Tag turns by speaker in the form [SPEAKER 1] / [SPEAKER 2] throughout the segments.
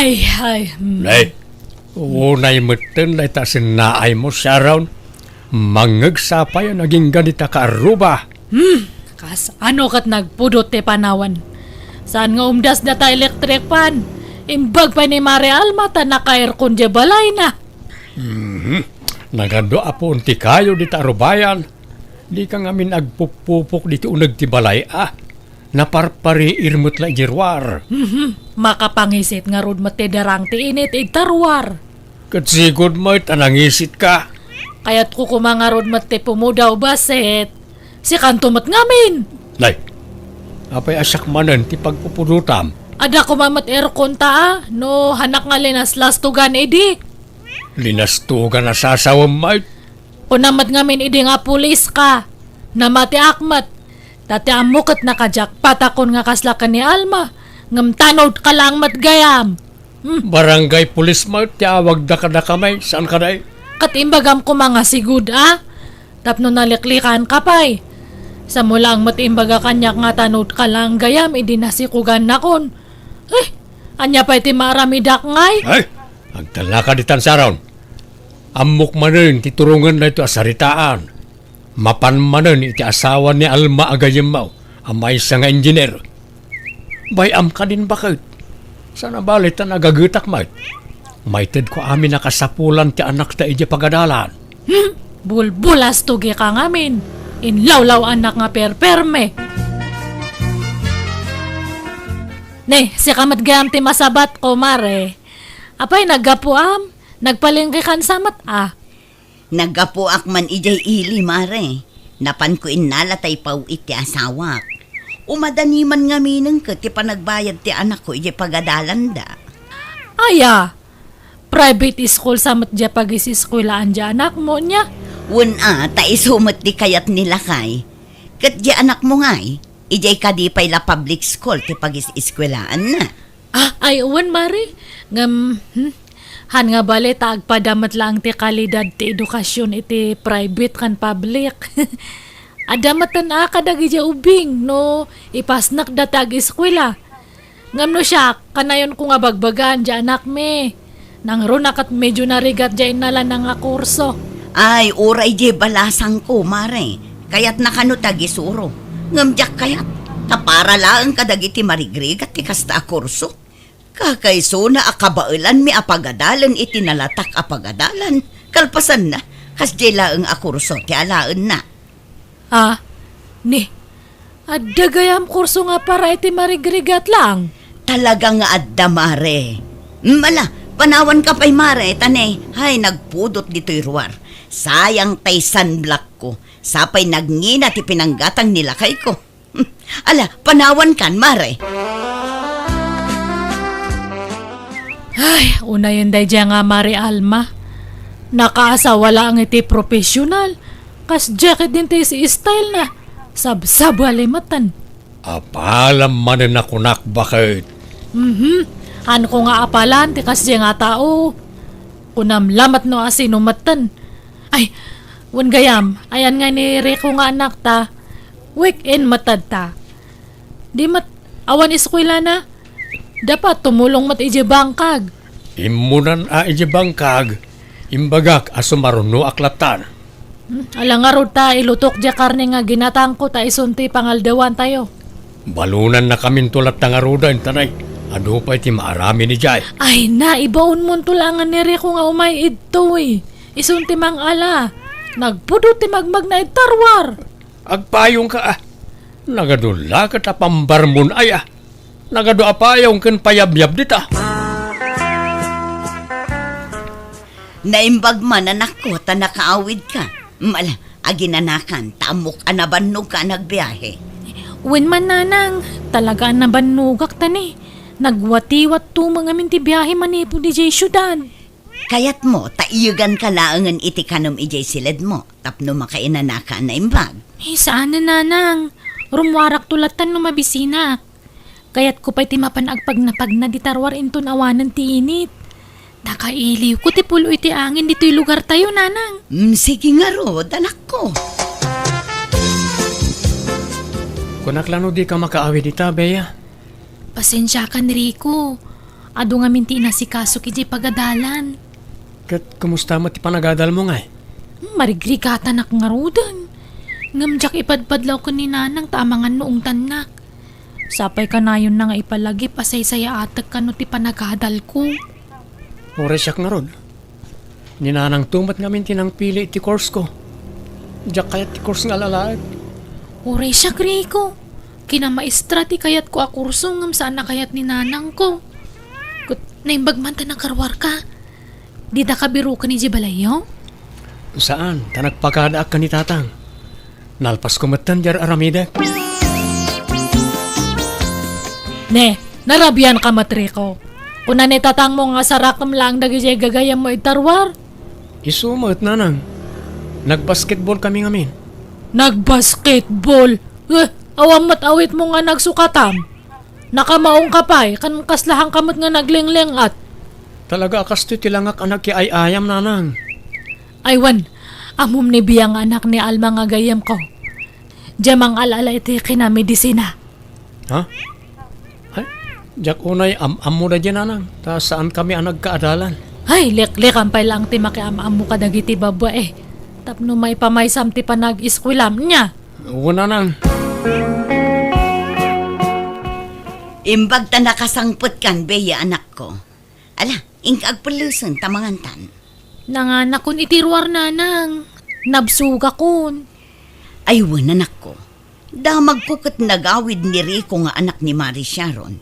[SPEAKER 1] Nay, unay meten lay ta sinaay mo siya raon. Mangagsapay naging ganita ka aruba.
[SPEAKER 2] Kas ano kat nagpudot ti panawan. Saan nga umdas na ta electric pan? Imbag pa ni Mare Alma ta naka-aircon di balay na.
[SPEAKER 1] Nagando apon ti kayo di ta arubayan. Di ka ngamin agpupupok di ti unag ti balay Naparpari irmut la jirwar.
[SPEAKER 2] Makapangisit nga rod mati darang ti init igtarwar.
[SPEAKER 1] Katsigod mo tanangisit ka.
[SPEAKER 2] Kaya't ko kumangarod mati pumudaw baset. Si kantumat ngamin.
[SPEAKER 1] Nay, apay asak manan ti pagpupudutam.
[SPEAKER 2] Ada ko mamat aircon ta no hanak nga linas lastugan edi.
[SPEAKER 1] Linastugan na sasawam mait.
[SPEAKER 2] Kunamat ngamin edi nga pulis ka. Namati akmat. Dati amukot nakajak patakon nga kaslakan ni Alma. Ngam tanod ka lang matgayam.
[SPEAKER 1] Barangay pulis mait ti awag da ka na kamay. Saan ka day?
[SPEAKER 2] Katimbagam ko mga sigud Tapno naliklikan ka pa'y. Sa mula ang matimbaga kanyak nga tanod ka lang gayam, idinasikugan na kon. Anya pa iti maramidak ngay.
[SPEAKER 1] Ay, agtala ka ditan saron. Amok manen, titurungan na ito asaritaan. Mapan manen, iti asawa ni Alma agayem mo, amay sa nga engineer. Bayam ka din bakit? Sana balit na nagagutak mait. Maited ko amin nakasapulan ti anak ta iti pagadalan.
[SPEAKER 2] Bulbulas tugi ka ngamin. Inlawlaw anak nga perperme. Ne, si kamat gayam ti masabat ko, Mare. Apay, naggapuam. Nagpalingki kan samat
[SPEAKER 3] Nagapuak man ijay ili, Mare. Napan ko inala tay pau iti asawak. Umadaniman nga minang ka ti panagbayad ti anak ko ijay pagadalan da.
[SPEAKER 2] Aya, private school samat dya pag-is eskwelahan dya anak mo niya.
[SPEAKER 3] Ta isumot di kayat nila kay. Kat di anak mo ngay, ijay kadipay la public school ti pag-is eskwelahan na.
[SPEAKER 2] Ay, Mare. Han nga bali, agpadamat lang ti kalidad ti edukasyon iti private kan public. Adamatan kadagi dya ubing, no, ipasnak datag eskwela. Ngam no siya, kanayon ko nga bagbagan dya anak me. Nang runakat medyo narigat dya inala na nga kurso.
[SPEAKER 3] Ay, uray di balasang ko, Mare. Kayat nakanutag isuro. Ngamjak kayat, tapara lang kadagiti marigrigat ti kasta kurso. Kakaiso na akabailan mi apagadalan iti nalatak apagadalan. Kalpasan na, kasdi laang akurso ti alaan na.
[SPEAKER 2] Adagayam kurso nga para iti marigrigat lang.
[SPEAKER 3] Talaga nga adda, Mare. Mala, panawan ka pa'y, Mare, tanay. Hay, nagpudot dito'y ruwar. Sayang tay sunblock ko. Sapay nagngina ti pinanggatang nilakay ko. Ala, panawan kan, Mare.
[SPEAKER 2] Ay, una yun day dya nga Mare Alma. Nakaasawa lang iti profesional. Kas jacket din tayo si style na. Sab-sab alimatan.
[SPEAKER 1] Apalam manen ako nak bakit?
[SPEAKER 2] Ano ko nga apalan, ti kas dya nga tao. Kunam lamat no asinumatan. Ay, wan gayam, ayan nga ni Rico nga anak ta. Weekend matad ta. Di mat, awan eskwela na. Dapat tumulong mat ije bangkag.
[SPEAKER 1] Imunan ije bangkag. Imbagak asumaruno aklatan.
[SPEAKER 2] Alang nga rod ta, ilutok dya karne nga ginatang ko ta isunti pangaldawan tayo.
[SPEAKER 1] Balunan na kamin tulat nga roda tanay. Ano pa iti maarami ni Jai?
[SPEAKER 2] Ay na, ibaon mo tulangan ni Rico nga umay ito Isunti mang ala. Nagpudot ti magmag na itarwar.
[SPEAKER 1] Agpayong ka Nagadula ka ta pambarmon Nagado apayong ken payabyab dita.
[SPEAKER 3] Naimbag man anak ko, ta nakaawid ka. Mala, aginanakan, tamok anabannog ka nagbiyahe.
[SPEAKER 2] Wen man nanang, talaga nabanugak tani. Nagwatiwat to mga minti biyahe manipo di jay syudad.
[SPEAKER 3] Kayat mo, taiyugan ka laangan iti kanom ijay silid mo, tapno makainanakan na imbag.
[SPEAKER 2] Saan na nanang? Rumwarak tulatan no mabisina. Kayat ko pa'y timapan agpag na ditarwar inton awanan ti init. Nakailiw ko ti pulo iti angin dito'y lugar tayo, nanang.
[SPEAKER 3] Sige nga rod, anak ko.
[SPEAKER 1] Kunaklano di ka makaawi dita, Bea?
[SPEAKER 2] Pasensya ka, Rico. Ado nga minti na si kaso kiji pagadalan.
[SPEAKER 1] Kat kumusta mo ti panagadal mo nga?
[SPEAKER 2] Marigrigatan ak nga rudan. Ngamjak ipadpadlaw ko ni nanang tamangan noong tanak. Sapay ka na yun na nga ipalagi pasay-saya atag ka no ti panagadal ko.
[SPEAKER 1] Ore siyak nga rod. Ninanang tumat nga minti nang pili ti course ko. Diyak kayat ti course nga lalaag.
[SPEAKER 2] Oray siya, Grego. Kinamaestra ti kayat ko akurso ngam saan na kayat ni nanang ko. Kut naimbag man ta nakarwar ka. Di da ka biro ka ni Jibalayo?
[SPEAKER 1] Saan? Tanagpagkadaak ka ni tatang. Nalpas ko matan jar aramida.
[SPEAKER 2] Ne, narabian ka matriko. Kung tatang mo nga sarakam lang dagijay gagayam mo itarwar.
[SPEAKER 1] Isumat nanang. Nagbasketball kami ngamin.
[SPEAKER 2] Nagbasketball? Awam mat awit mo nga nagsukatam. Nakamaong kapay, kan kaslahang kamot nga naglinglingat.
[SPEAKER 1] Talaga akas ti tilangak anak ki ay ayam nanang.
[SPEAKER 2] Aywan, amom ni biyang anak ni Alma nga gayam ko. Jamang alala iti kinamedisina.
[SPEAKER 1] Ha? Ay, jak unay am-am na dyan nanang. Ta saan kami ang nagkaadalan?
[SPEAKER 2] Ay, lek-lek ampay lang ti makiam-am mo kadagiti babae. Tapno may pamaysam ti panag-iskwilam niya.
[SPEAKER 1] Una nang.
[SPEAKER 3] Imbag ta nakasangpot kan, beya anak ko. Ala, ingkagpalusan tamangantan.
[SPEAKER 2] Nanganak kun itirwar nanang. Nabsuga kun.
[SPEAKER 3] Aywan anak ko. Damag ko kat nagawid ni Rico nga anak ni Mari Sharon.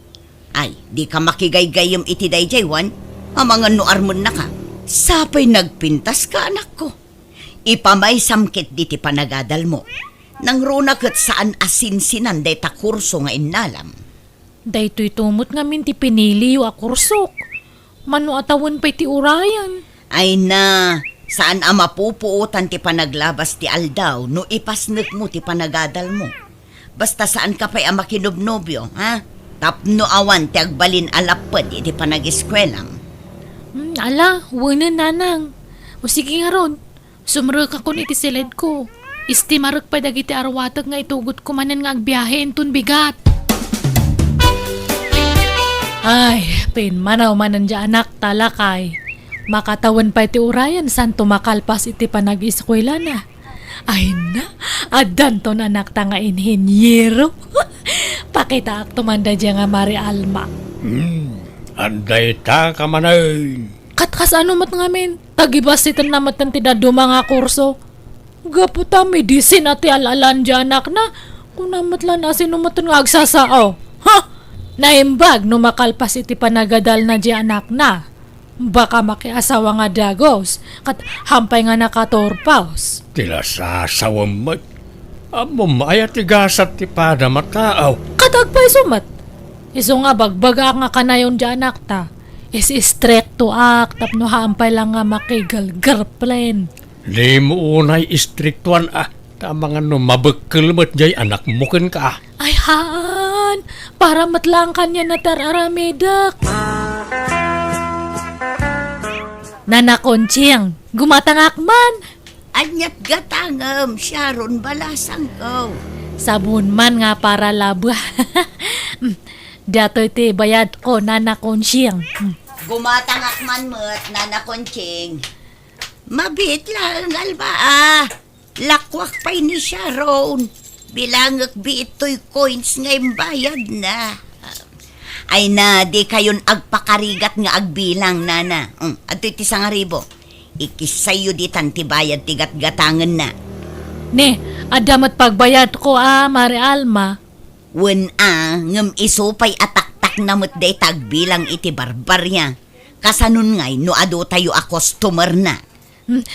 [SPEAKER 3] Ay, di ka makigaygayam iti dayjaywan. Amangan no armon na ka. Sapay nagpintas ka anak ko. Ipamay samkit diti panagadal mo. Nang runa kat saan asinsinan day ta kurso nga inalam.
[SPEAKER 2] Daytoy tumot nga min ti pinili yu akursok. Mano atawan pa'y ti urayan.
[SPEAKER 3] Ay na, saan ang mapupuutan ti panaglabas ti aldaw no ipasnek mo ti panagadal mo. Basta saan ka pa'y ang makinobnobyo, ha? Tapno awan ti agbalin alapad iti panag-eskwelam.
[SPEAKER 2] Ala, wala nanang. O sige nga ron, sumrek ako iti silid ko. Istimarek pa dagiti arwatag nga itugot ko manan nga agbiyahe intun bigat. Ay, pinmanaw manan dya anak talakay. Makatawan pa iti urayan san tumakalpas iti panag-eskwela na. Ay na, adan to na anak ta nga inhinyero. Pakita ak tumanda dya nga Mari Alma.
[SPEAKER 1] Anday ta ka manay.
[SPEAKER 2] Katkas ano mat ngamin? Tagibas itan na matan ti dadu mga kurso. Gaputa medicine at alalan dyan anak na. Kung namatlan asin umatan nga agsasao. Ha? Naimbag no makalpas iti panagadal na dyan anak na. Baka makiasawa nga dagos. Kat hampay nga nakatorpaos.
[SPEAKER 1] Tila sasawam mo. Amo mayat tigasat ti pada mataaw.
[SPEAKER 2] Katagpay sumat. Iso nga bagbaga nga kanayon dyan anak ta. Is straight to act. Tapno hampay lang nga makigal-girlfriend.
[SPEAKER 1] Di mo unay istriktuan Tama nga no mabekkel mo't jay anak mo ken ka.
[SPEAKER 2] Ay haan. Para matlang kanya na tararamedak. Nanakonching. Gumatangak man.
[SPEAKER 3] Anyat gatangam, Sharon balasang ko.
[SPEAKER 2] Sabon man nga para labwa. Dato iti bayad ko nanakonching.
[SPEAKER 3] Gumatangak man mo't nanakonching. Mabit lang, Alba Lakwak pa'y ni Sharon. Bilangak biito'y coins ngayong bayad na. Ay na, di kayon agpakarigat nga agbilang, nana. At iti 1,000. Ikisayo di tantibayad tigat-gatangan na.
[SPEAKER 2] Ne, adamat pagbayad ko Mari Alma.
[SPEAKER 3] Wen ngam isupay ataktak na mo't day tagbilang iti barbarya. Kasanun ngay no ado tayo a customer na.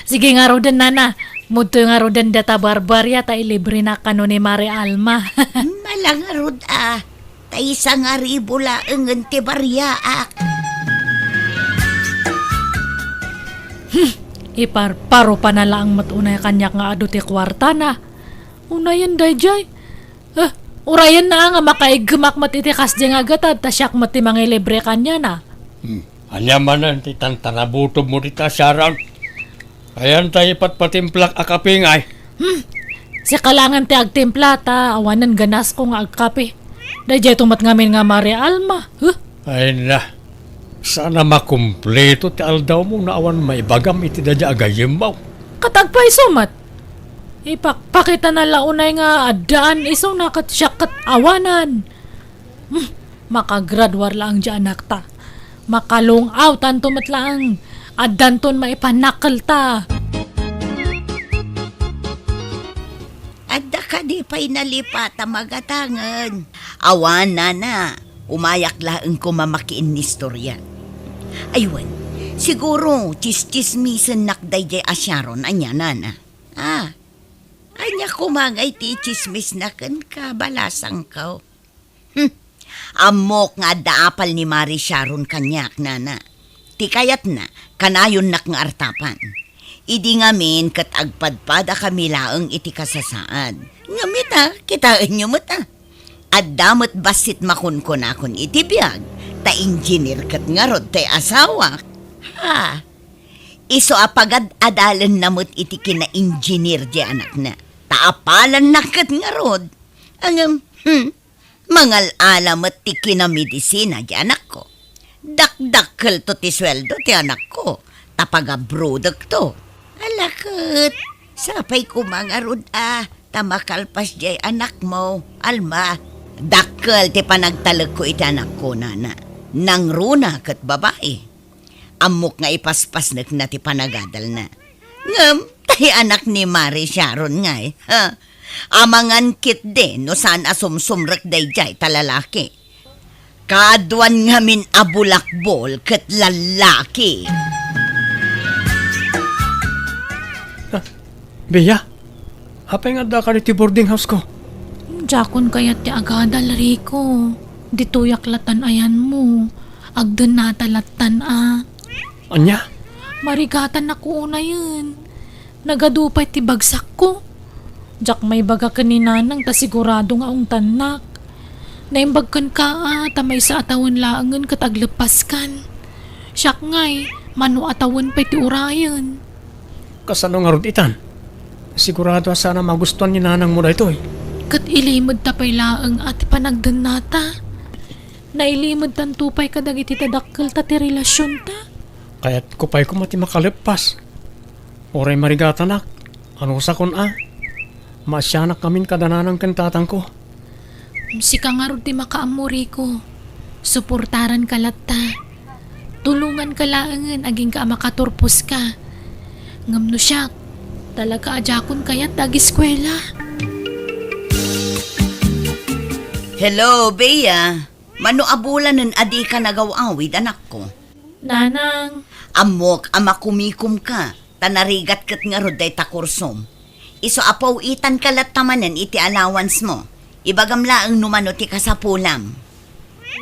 [SPEAKER 2] Sige nga rodan nana. Muto nga rodan data barbarya ta ilibre na kano ni Mari Alma.
[SPEAKER 3] Malangarod tay 1,000 laeng ti baryaak.
[SPEAKER 2] Iparparo pa na lang matunay kanyak nga ado ti kwarta na. Unayan dayjay. Urayan na nga makaigmak iti kasdi nga gatad ta siyak mati mga libre kanya na.
[SPEAKER 1] Anyamanan ti tantanabutob mo dita Sharon. Ayan tayo patpatimplak akapingay.
[SPEAKER 2] Si kalangan ti agtimpla ta awanan ganas ko nga agkape. Dayjay tumat ngamin nga Mari Alma.
[SPEAKER 1] Ay na. Sana makumpleto ti aldaw mo na awan maibagam iti dadya agayem mo.
[SPEAKER 2] Katagpay sumat. Ipakpakita na launay nga adaan iso nakatsyakat awanan. Makagradwar lang dyan anak ta. Makalong out tanto matlaang. Adanton maipanakal ta.
[SPEAKER 3] Adda ka di pa'y nalipat magatangan. Awan na. Umayak laang ko mamakiin ni istorya. Aywan, siguro chismisan nakday jay asyaron anya nana. Anya kumangay ti chismis na kan kabalasang ka. Amok nga daapal ni Mari Sharon kanyak nana. Ti kayat na, kanayon nak nga artapan. Idi ngamin kat agpadpada kami laang iti kasasaan. Ngamit kitaan nyo mo ta. At damot basit makunkunakon iti biyag. Ta engineer kat nga rod tay asawa. Iso apagad adalan namot iti kina-engineer di anak na. Taapalan na kat nga rod. Ang mangal alamat ti kinamedisina di anak ko. Dakdakkel to ti sweldo ti anak ko. Tapaga-product to. Alakot. Sapay ko mga rod tamakalpas jay anak mo. Alma. Dakkel ti panagtalag ko iti anak ko nana. Nang runa kat babae. Amok nga ipaspas na ti panagadal na. Ngam, tayo anak ni Mari Sharon nga Amangan kit din no saan asumsumrak day jay talalaki. Kadwan ngamin abulakbol kat lalaki.
[SPEAKER 1] Beya, apay nga da ka ti boarding house ko?
[SPEAKER 2] Jakon kayat ti agadal Rico. Dituyak latan ayan mo. Agdan natalatan
[SPEAKER 1] Anya?
[SPEAKER 2] Marigatan ako una yun. Nagadupay ti bagsak ko. Jak may baga kaninanang ta sigurado nga ang tanak. Naimbagkan ka tamay sa atawan laangan kataglepas kan. Siyak ngay, mano atawan pa'y ti urayan.
[SPEAKER 1] Kasano nga rod itan? Sigurado sana magustuhan ni nanang mo na ito
[SPEAKER 2] Kat ilimod tapay laang at panagdan nata. Nailimod tan tupay kadag iti tadakkel ta ti relasyon ta.
[SPEAKER 1] Kaya't kupay ko mati makalipas. Oray marigatanak. Ano sa kun Masyanak kamin kadananang kantatang ko.
[SPEAKER 2] Si kangarod ti makaamuri ko. Suportaran ka latta. Tulungan ka laangan aging ka makaturpos ka. Ngamno siya, talaga ajakon kayat dag-eskwela.
[SPEAKER 3] Hello, Bea. Mano abulan ng adi ka nagawawid anak ko.
[SPEAKER 2] Nanang,
[SPEAKER 3] Amok amakumikum ka. Tanarigat kat nga roday takursom. Iso apaw itan kalat tamanan iti allowance mo. Ibagamla ang numano ti kasapulam.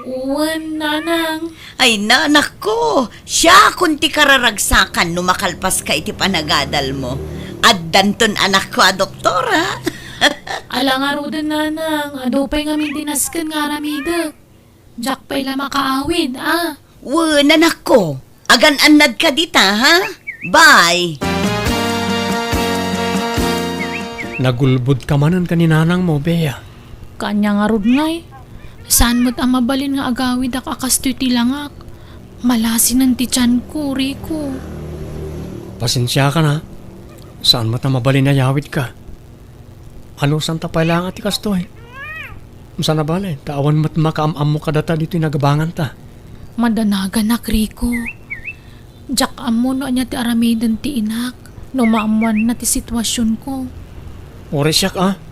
[SPEAKER 2] uwan nanang.
[SPEAKER 3] Ay nanak ko, siya kung ti kararagsakan numakalpas ka iti panagadal mo. At danton anak ko doktora.
[SPEAKER 2] Alang arudan nanang, adupay nga mintinaskan nga ramidag. Jak pa'y la makaawid
[SPEAKER 3] Nanak ko, agan-anad ka dita ha? Bye!
[SPEAKER 1] Nagulbud ka manan kaninanang mo, Bea.
[SPEAKER 2] Kanya nga rod ngay. Saan mo't ang mabalin nga agawid ak akastoy tilangak. Malasin ang tichan ko, Rico.
[SPEAKER 1] Pasensya ka na. Saan mo ta mabalin na yawid ka? Ano saan ta pailangan ti kastoy? Saan na bale? Tawan mo't makaamam mo kadata dito'y nagabangan ta.
[SPEAKER 2] Madanagan nak, Rico. Jak amo no anya ti aramidan ti inak. No maamuan na ti sitwasyon ko.
[SPEAKER 1] Ore siyak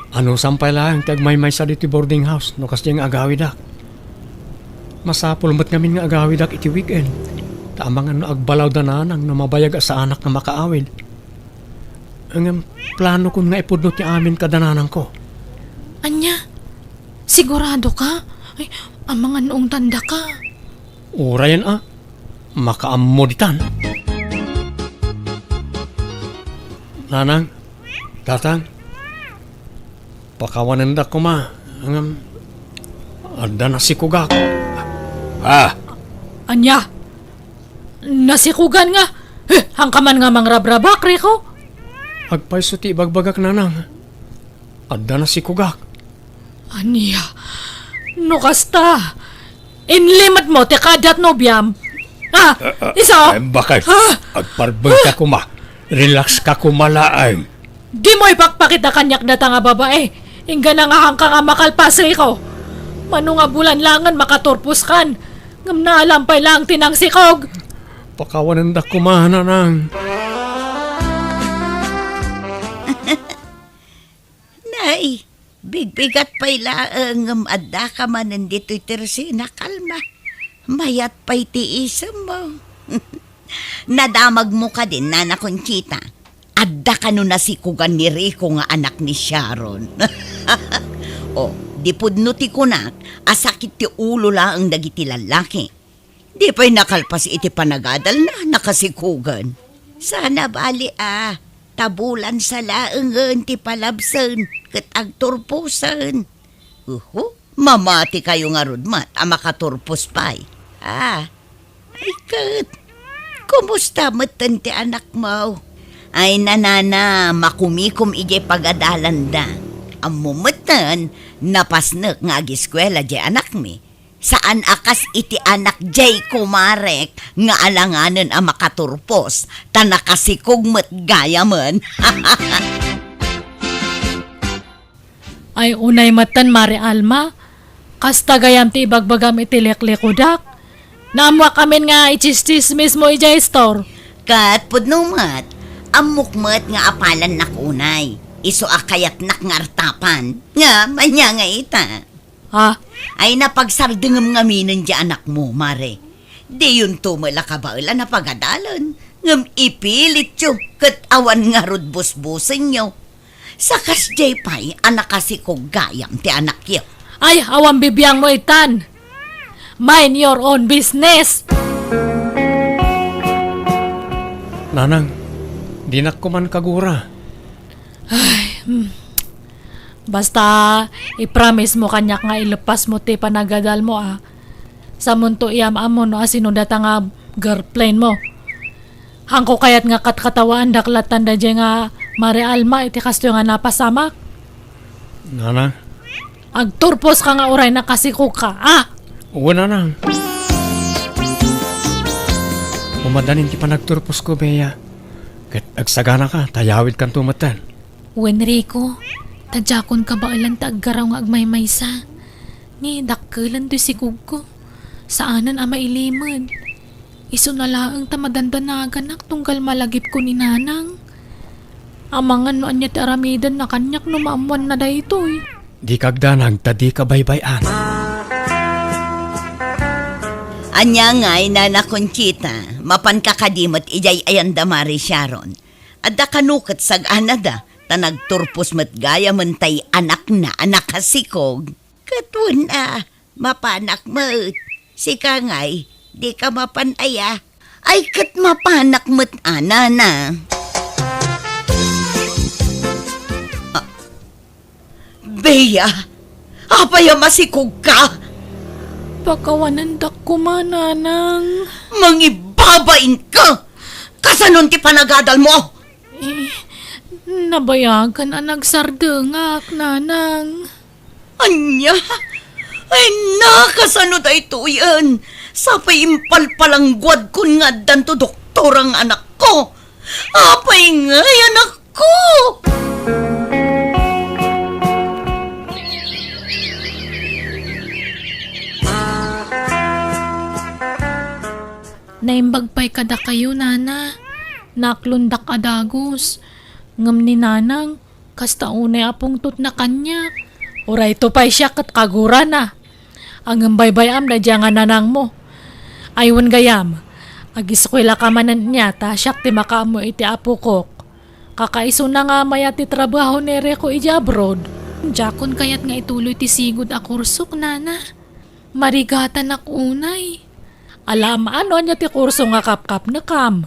[SPEAKER 1] Ano sampay lang tagmaymay sa dito boarding house no kas nga agawidak. Masapul mo't ngamin nga agawidak iti weekend. Tamang ano agbalaw da nanang na mabayag sa anak na makaawid. Ang plano ko nga ipudno ti amin kadananang ko.
[SPEAKER 2] Anya? Sigurado ka? Ay, ang mga noong tanda ka.
[SPEAKER 1] Ora yan makaammo ditan. Nanang, tatang, pakawanan da ko ang ada na si Kugak.
[SPEAKER 2] Anya? Nasikugan nga. Hangkaman nga mangrabrabak, Rico.
[SPEAKER 1] Agpaiso ti bagbagak nanang. Ada na si Kugak.
[SPEAKER 2] Anya? No kasta. Inlimot mo, ti kadat no biyam. Ha? Iso?
[SPEAKER 1] Bakit?
[SPEAKER 2] Ha?
[SPEAKER 1] Agparbang ka kuma. Relax ka kumalaang.
[SPEAKER 2] Di mo ipakpakita kanyak data nga babae. Ingga na nga hangka nga makalpasri ko. Mano nga bulan langan makaturpus kan. Ngam na alampay lang tinang sikog.
[SPEAKER 1] Pakawanan da kumana nang.
[SPEAKER 3] Nay, bigbigat pa'y laang adda ka man nandito itersi na kalma. Mayat pa'y tiisam mo. Nadamag mo ka din, Nana Conchita. Adda ka no nasikugan ni Rico nga anak ni Sharon. O, di pudno ti kunak, asakit ti ulo lang ang dagiti lalaki. Di pa'y nakalpas iti panagadal na nakasikugan. Sana bali tabulan sa laangan ti palabsan kat agturpusan. Mamati kayo nga rudmat ang makaturpos pa'y. Ay kat, kumusta matan ti anak mo? Ay nanana, makumikom ije pagadalan da. Ang mumatan, napasnak nga agiskwela di anak mi. Saan akas iti anak jay kumarek nga alanganan ang makaturpos ta nakasikugmet gaya man.
[SPEAKER 2] Ay unay matan Mari Alma. Kasta gayam ti ibagbagam iti leklekudak. Naamwa kamin nga ichistis mismo ijay store.
[SPEAKER 3] Kat pudnumat, amukmet nga apalan nakunay. Iso akayat nakngartapan. Nga, manya nga ita.
[SPEAKER 2] Ha?
[SPEAKER 3] Ay napagsardengam ngaminan di anak mo, Mare. Di yun tumala ka ba ila na pagadalan. Ngam ipilit yo, kat awan nga rod busbusin nyo. Sakas jay pa'y anak kasi kong gayam ti anak yo.
[SPEAKER 2] Ay, awang bibiyang mo itan. Mind your own business.
[SPEAKER 1] Nanang, di na ko man kagura.
[SPEAKER 2] Basta, i-promise mo kanyak nga ilepas mo ti panagadal mo Sa munto iyam amo no asino data nga girlfriend mo. Hangko kayat nga katkatawaan daklatan da nga Mari Alma iti kasto nga napasamak.
[SPEAKER 1] Nanang,
[SPEAKER 2] Agturpos ka nga oray na kasiko ka,
[SPEAKER 1] uwa nanang. Umadanin ti panagturpos ko, Bea. Kat agsagana ka, tayawid kan tumatan.
[SPEAKER 2] Wenrico, tadjakon ka ba ilan taggaraw nga agmaymaysa? Ni dakkelan do si ko. Saanan ama iliman? Iso na laang tamadandanagan tunggal malagip ko ni nanang. Amangan no anya ti aramidan na kanyak no maamuan na daytoy.
[SPEAKER 1] Di kagdanag, tadi ka baybayan.
[SPEAKER 3] Anya nga'y Nana Conchita, mapan kakadimat ijay ayanda Mari Sharon. Adda kanukat sag anada, ta nagturpos mat gaya mentay anak na anak kasikog. Katun mapanak mat. Sika nga'y, di ka mapanaya. Ay kat mapanak mat anana. Bea, apaya masikog ka?
[SPEAKER 2] Pagkawanan dak ko mananang.
[SPEAKER 3] Mangibabain ka! Kasanon ti panagadal mo?
[SPEAKER 2] Nabayagan ang nagsardengak, nanang.
[SPEAKER 3] Anya? Ay nakasano da ito yan? Sapay impalpalanggwad kun nga danto doktor ang anak ko. Apay nga anak ko!
[SPEAKER 2] Naimbagpay kada kayo, nana. Naklundak adagos. Ngam ni nanang, kasta unay apong tut na kanya. Oray to pa'y siya kat kagura na. Ang baybayam na diya nga nanang mo. Aywan gayam, agiskwela ka manan niya, ta siyak ti makaamo iti apukok. Kakaiso na nga maya ti trabaho ni Reko ija abroad. Jakon kayat nga ituloy ti sigod a kursok, nana. Marigatan ak unay. Alam ano niya ti kurso nga kapkap na kam.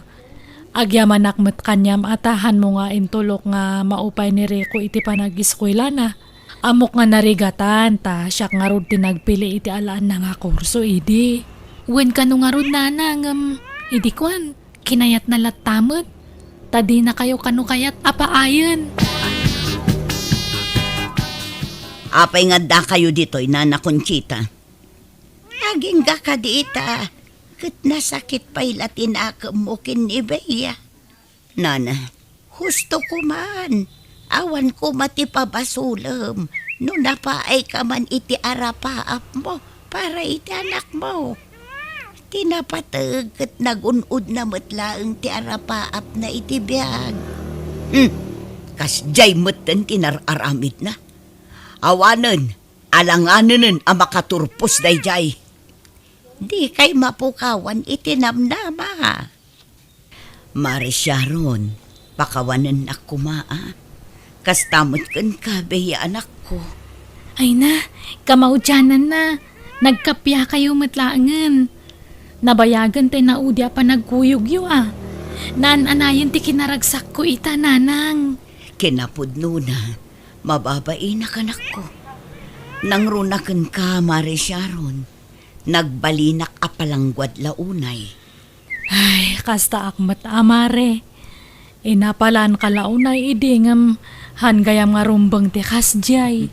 [SPEAKER 2] Agyaman akmet kanyam atahan mo nga intulok nga maupay ni Rico iti panagiskwela na. Amok nga narigatan ta siyak nga rod tinagpili iti alaan na nga kurso idi. Wen ka nga rod nanang idi kwan kinayat na latamot. Tadi na kayo kayat apaayan.
[SPEAKER 3] Apay nga da kayo dito'y Nana Conchita. Naging ka dita. Kat nasakit pa'y latinakam mo kinibeya. Nana, husto ko man. Awan ko matipabasulam. No napaay ka man iti arapaap mo para iti anak mo. Tinapatag kat nagunod na matlaang ti arapaap na iti biyag. Kasjay matan tinararamid na. Awanan, alanganan ang makaturpos dayjay. Di kay mapukawan itinamnama. Mari Sharon, pakawanan na kumaa. Kastamot kan kabeya anak ko.
[SPEAKER 2] Ay na, kamaudyanan na. Nagkapya kayo matlaangan. Nabayagan tayo na udya pa nagkuyog yu Naan-anayin ti kinaragsak ko ita, nanang.
[SPEAKER 3] Kinapudno na, mababain na kanak ko. Nang runakan ka, Mari Sharon, nagbalinak apalangwad launay.
[SPEAKER 2] Ay, kasta akmat amare. Inapalaan ka launay idingam hangayam nga rumbang ti kasjay.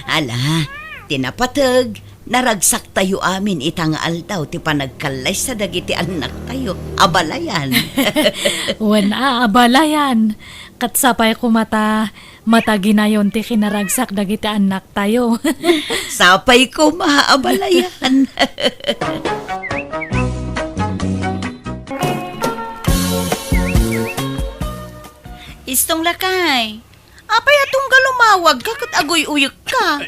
[SPEAKER 3] Ala, tinapatag, naragsak tayo amin itang aldaw ti panagkalay sa dagiti anak tayo. Abalayan.
[SPEAKER 2] Wana abalayan. Katsapay ko mataginayon ti kinaragsak dagiti anak tayo.
[SPEAKER 3] Sapay ko maaabalayan. Istong lakay. Apay atong galumawag ka kat agoy uyag ka.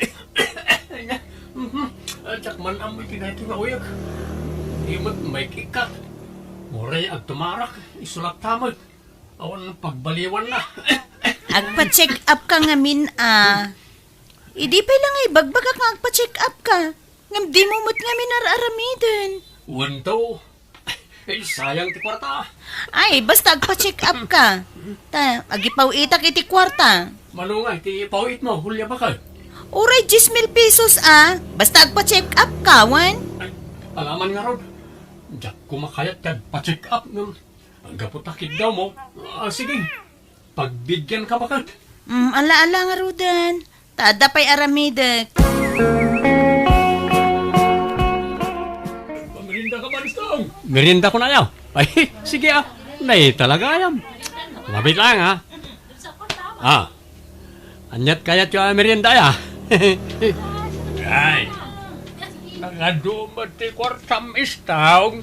[SPEAKER 1] Ajak man amoy kinahito nga uyak. Himot may kikat. Muray ag tumarak, isulak tamag. Awan pagbaliwan na.
[SPEAKER 3] Agpa-check up ka nga min Idi pa lang ay bagbag ka agpa-check up ka. Ngam di mo mo't nga minararamidin.
[SPEAKER 1] Wanto. Eh, sayang ti kwarta.
[SPEAKER 3] Ay, basta agpa-check up ka. Agipaw itak iti kwarta.
[SPEAKER 1] Manungay, ti pawit mo, hulya ba ka?
[SPEAKER 3] Uray, 10,000 pesos Basta agpa-check up ka, wan.
[SPEAKER 1] Ay, alaman nga rod. Diyak kumakayat ka, pa-check up ng ang gaputakid daw mo. Sige, pagbigyan ka ba ka?
[SPEAKER 3] Ala-ala nga rudan. Tada pa'y aramidek.
[SPEAKER 1] Merinda ka ba, Listong? Merinda ko na yaw. Ay, sige Nay, talaga yan. Labit lang anyat kayat yung merienda ya. Ay, nangadumat ti kwartam istaw.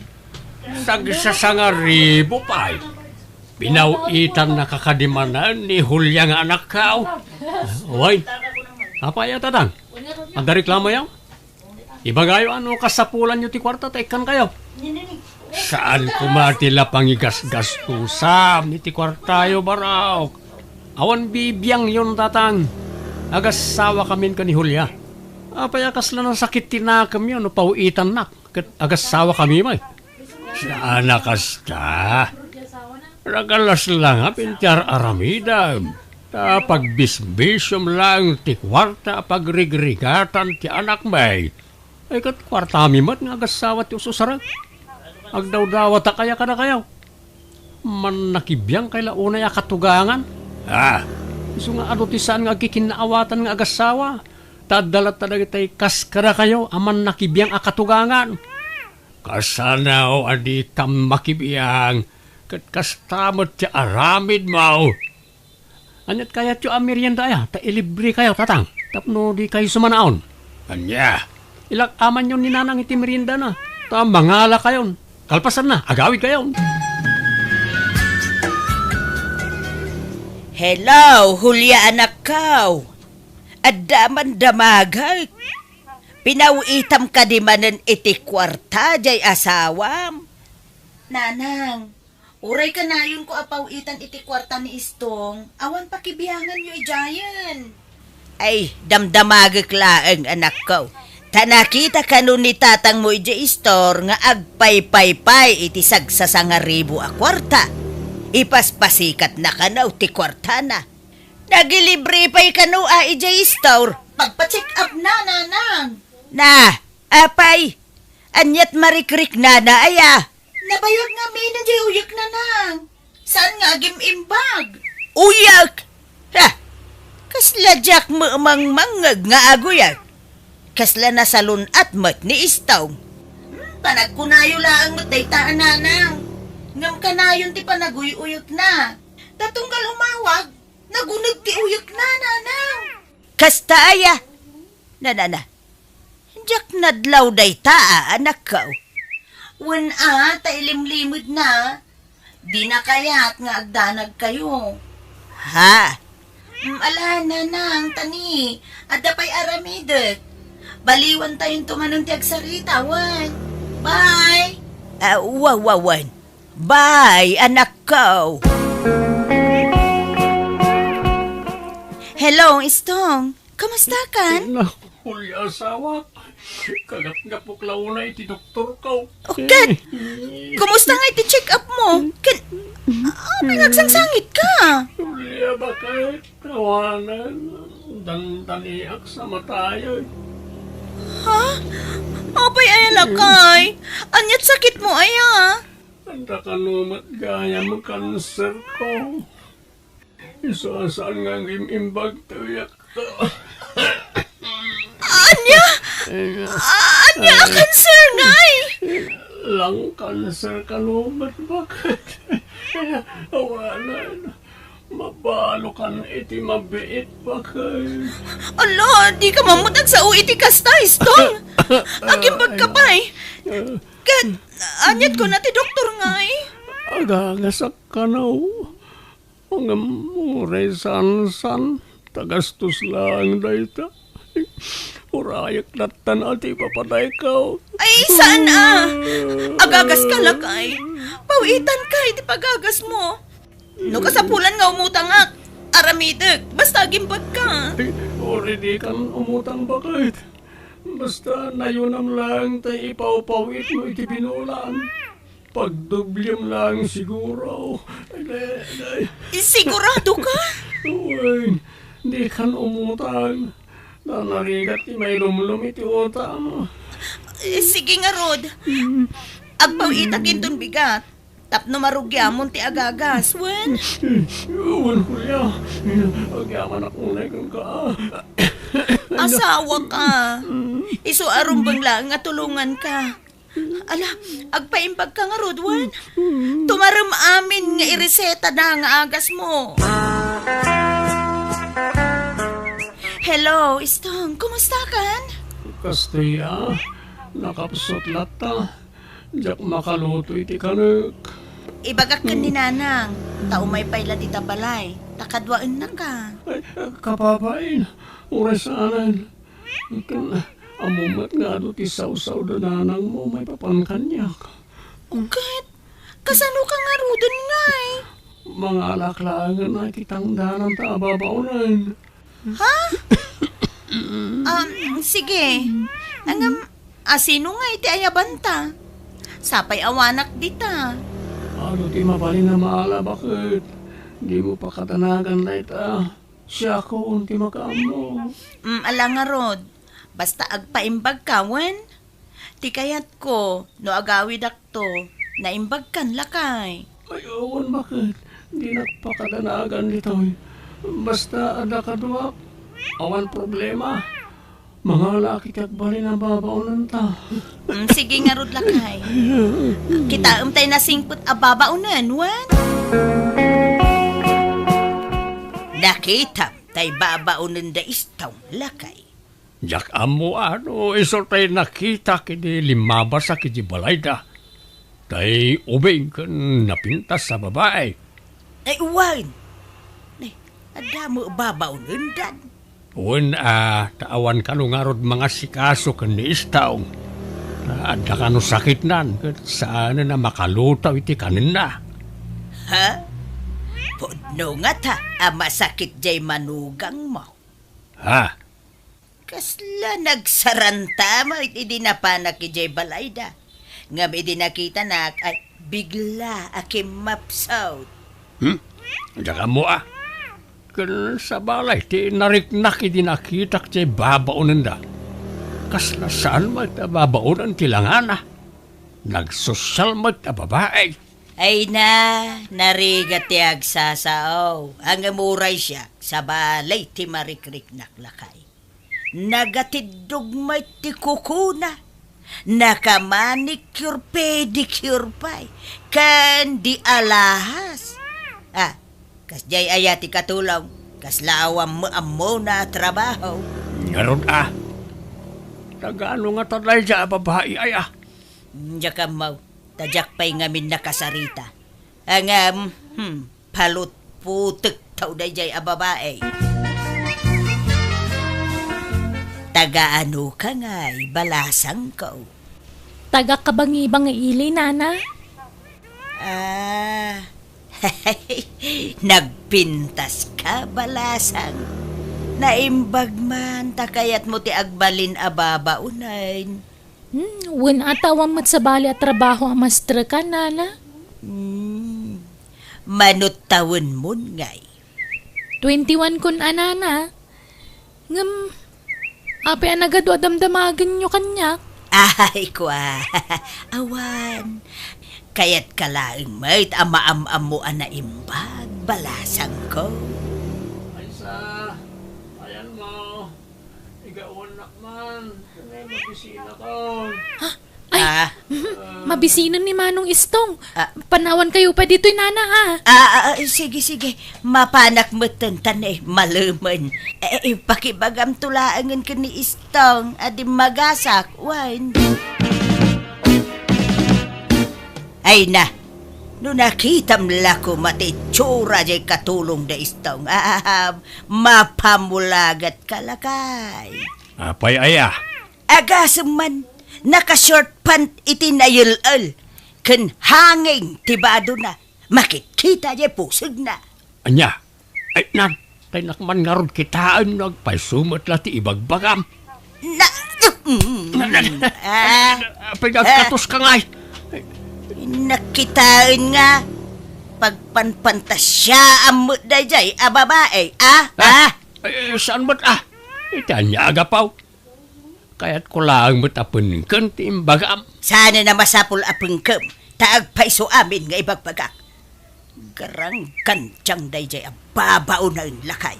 [SPEAKER 1] Sagsasangaribo pa. Pinawitan na kakadimanan ni Hulya nga anak ka. Uy, apa ya tatang? Ang reklamo yaw? Ibagayo kasapulan nyo ti kwarta, tekan kayo. Saan kumatila pangigas-gastusan ni ti kwartayo baraw? Awan bibiyang yon tatang. Agasawa kamin ka ni Hulya. Payakas lang ng sakit tinakam yun, pauitan nak. Agasawa kami may. Saan nakasta? Ragalas lang pintar aramida. Pagbisbisyom lang ti kwarta pagrigregatan ti anak may. Ay kat kwarta mimat nga agasawa ti ususarag. Agdaw-dawa ta kaya ka na kayaw. Man nakibiyang kay launay akatugangan. Iso nga ti saan nga kikinaawatan nga agasawa. Tadalat talaga tay kaskara kayo aman nakibiyang akatugangan. Kasanaw adi kam makibiyang kat kastamot ti aramid mau. Anyat kaya ti merienda ya, ta ilibre kayo tatang. Tapno di kayo sumanaon. Anya, ilak aman yun ni nanang iti merienda na. Ta mangala kayon. Kalpasan na, agawid kayo.
[SPEAKER 3] Hello, Hulya anak kaw. Adaman damagay. Pinawitam ka di manan iti kwarta jay asawam. Nanang, uray ka na yun ko apawitan iti kwarta ni Istong. Awan pakibiyangan nyo ijayan. Ay, damdamagak laang anak ko. Tanakita ka nun ni tatang mo iti istor nga agpay-pay-pay iti sagsasangaribo a kwarta. Ipaspasikat na kanaw ti kwarta na. Nagilibre pa'y kanu iti istor. Pagpa-check up na, nanang. Na, apay. Anyat marikrik na aya. Nabayag nga may na uyak na nang. Saan nga gimimbag? Uyak! Ha! Kasla jak mo mangmangag nga aguyak. Kasla na salun at mat ni istaw. Panagkunayo laang mataytaan nanang. Ngam kanayon ti panaguyuyot na. Tatunggal umawag, nagunag ti uyot na nanang. Kasta aya. Na. Diyak nadlaw day taa, anak ko. Wan tailimlimod na. Di na kaya't nga agdanag kayo. Ha? Ala nanang, tani. Adapay aramidek. Baliwan tayong tumanong ti agsarita, wan. Bye! Wawan. Bye, anak ko. Hello, Istong. Kamusta kan?
[SPEAKER 1] Huli asawa. Kagat-gapok launa iti doktor ko.
[SPEAKER 3] Okay. Kumusta nga iti-check up mo? Pinagsangsangit ka.
[SPEAKER 1] Huli bakit? Tawanan. Dan-daniak sa matayo.
[SPEAKER 3] Ha? Apay ayala kay. Anyat sakit mo aya.
[SPEAKER 1] Anda kanumat gaya mo kanser ko. Isasaan nga imbag tuyak ko.
[SPEAKER 3] Anya cancer ngay.
[SPEAKER 1] Lang kanser kanumat bakit? Awanan. Mabalo kan iti mabiit bakit?
[SPEAKER 3] Ala, di ka mamutag sa uiti kasta, Istong. Agimbag ka pa'y. Kat, anyat ko na ti doktor ngay.
[SPEAKER 1] Agagasak ka na mga muray san tagastos lang dayta. Urayak latan ati papaday ka.
[SPEAKER 3] Ay, saan agagas ka lakay. Pawitan ka, iti pagagas mo. No kasapulan nga umutang aramidek, basta gimbag ka.
[SPEAKER 1] Already kan umutang bakit? Basta nayunam lang tayo ipaw-pawit mo iti binulan. Pagdublem lang siguro.
[SPEAKER 3] Sigurado ka?
[SPEAKER 1] Uy, di kan umutang. Nanarigat ti may lumlum iti utang.
[SPEAKER 3] Sige nga, Rod. Agpawitan kinton bigat. Tapno marugyamon ti agagas, wen?
[SPEAKER 1] Uwan kuya, agyaman akong naikang ka.
[SPEAKER 3] Asawa ka. Iso arumbang lang nga tulungan ka. Ala, agpaimbag ka nga, Rodwan. Tumaram amin nga ireseta na nga agas mo. Hello, Istong. Kumusta kan?
[SPEAKER 1] Kastaya, nakapsot lata. Diyak makaluto iti kanek.
[SPEAKER 3] Ibagak ka ni Nanang. Taumay payla di tabalay. Takadwaan na ka.
[SPEAKER 1] Ay, kapapain, urasanan. Ikan, amumat nga do ti saw-saw da nanang mo, may papankanyak.
[SPEAKER 3] Ukit, kasano ka nga Rodon nga eh?
[SPEAKER 1] Mga alaklangan na kitang danang taababaunan.
[SPEAKER 3] Ha? Sige. Sino nga iti ayabanta? Sapay awanak dita.
[SPEAKER 1] Ano ti mabalin na maala, bakit? Di mo pa katanagan na ita. Siya ko unti makaamo.
[SPEAKER 3] Ala nga, Rod. Basta agpaimbag ka, wen? Ti kayat ko, no agawid akto, naimbag kan lakay.
[SPEAKER 1] Ay, awan, bakit? Di nakapakatanagan dito. Basta ada kaduak. Awan problema. Mga laki kag balin ang babaunan ta.
[SPEAKER 3] Sige nga, Rod lakay. Kita tayo na singput ababaunan, wen? Nakita tay babaunan da istaw lakay.
[SPEAKER 1] Jak amo ano, iso tayo nakita kini limabas sa kiji balayda. Tay ubing kan napintas sa babae.
[SPEAKER 3] Ay, uwan. Ay, adamo babaunan dan.
[SPEAKER 1] Uwan taawan ka nung arod mga sikaso kan ni istaw. Ada ka no sakit nan, saan na makalutaw iti kanin na.
[SPEAKER 3] Ha? Pudno nga ta, masakit jay manugang mo.
[SPEAKER 1] Ha?
[SPEAKER 3] Kasla nagsaranta mo, iti napanak ki jay balayda. Ngam iti nakita na, ay bigla akim mapsaw.
[SPEAKER 1] Diyan mo Kan sa balay, ti nariknak iti nakita kti babaunan da. Kasla saan magtababaunan tilangana. Nagsosyal magtababae.
[SPEAKER 3] Ay narigat ti agsasaw. Ang amuray siya, sa balay ti marikrik naklakay. Nagatidog may ti kukuna. Nakamanicure, pedicure pa. Kan di alahas. Kasjay ayati katulong. Kaslawam mo na trabaho.
[SPEAKER 1] Ngaron Tagaano nga talay siya babae ay
[SPEAKER 3] Diya ka mau. Tajak pa'y ngamin nakasarita. Ang palut putek tau dayjay ababae. Tagaano ka nga'y balasang ko.
[SPEAKER 2] Taga kabangi-bang ili, nana?
[SPEAKER 3] Nagpintas ka balasang. Naimbag man takayat mo ti agbalin ababa unayn.
[SPEAKER 2] Wen atawang mat sa bali at trabaho ang master ka, nana?
[SPEAKER 3] Manot tawon mo ngay.
[SPEAKER 2] 21 kun anana. Ape anagado damdamagan nyo kanyak.
[SPEAKER 3] Ay kwa, awan. Kayat kalaing may't ama-am-am mo na imbag balasang ko.
[SPEAKER 1] Aysa, ayan mo. Igaunak man. Kanay mapisina ko.
[SPEAKER 2] Mabisinan ni Manong Istong. Panawan kayo pa dito'y nana, ha?
[SPEAKER 3] Sige. Mapanak mo tantan maluman. Pakibagam tulaangan ka ni Istong. Adi magasak, wan. Ay na. No nakitam lako mati tsura jay katulong da Istong. Mapamulagat kalakay.
[SPEAKER 1] Apay aya.
[SPEAKER 3] Agasam man. Naka-short pant itinayul-ul. Kan hanging tibado na. Makikita niya pusog na.
[SPEAKER 1] Anya, ay nan, tay nakman nga ron kitaan nagpaisumat lati ibagbagam. Pagkakatos ka nga'y.
[SPEAKER 3] Nakitaan nga. Pagpanpantasya ang mudayjay, babae,
[SPEAKER 1] Saan ba't Itan niya agapaw. Kaya't ko lang matapon kan timbagam.
[SPEAKER 3] Sana na masapul apengkem. Taag paiso amin nga ibagbagak. Garang kantyang dayjay ababaw na lakay.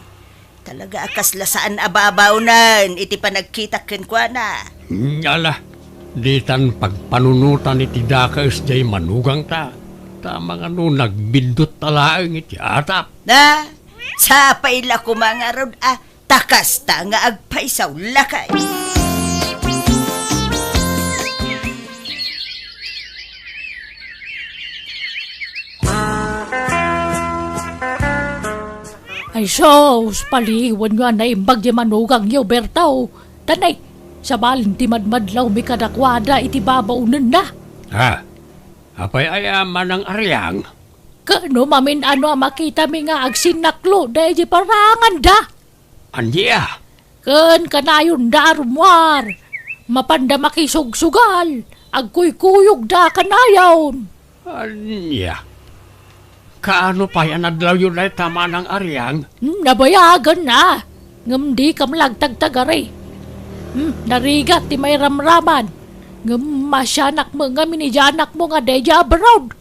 [SPEAKER 3] Talaga akas lasaan ababaunan. Iti panagkitakin kwa na.
[SPEAKER 1] Yala, ditan pagpanunutan iti dakas jay manugang ta. Tamang nagbindot talaang iti atap.
[SPEAKER 3] Sa paila ko mga rod takas ta nga agpaisaw lakay.
[SPEAKER 2] Ay sos, paliwan nga na imbag di manugang yo, Bertaw. Tanay, sa balin ti madmadlaw mi kadakwada iti babaunan na.
[SPEAKER 1] Apay aya manang aryang.
[SPEAKER 2] Kano mamin makita mi nga agsinaklo dahil di parangan da.
[SPEAKER 1] Anya?
[SPEAKER 2] Ken kanayon da rumwar. Mapanda makisugsugal. Agkuy-kuyog da kanayon.
[SPEAKER 1] Anya? Kaano pa yan adlaw yun ay tama ng aryang?
[SPEAKER 2] Nabayagan na. Ngam di kam lagtagtagari. Narigat ti may ramraman. Ngam masyanak mo nga minijanak mo nga deja abroad.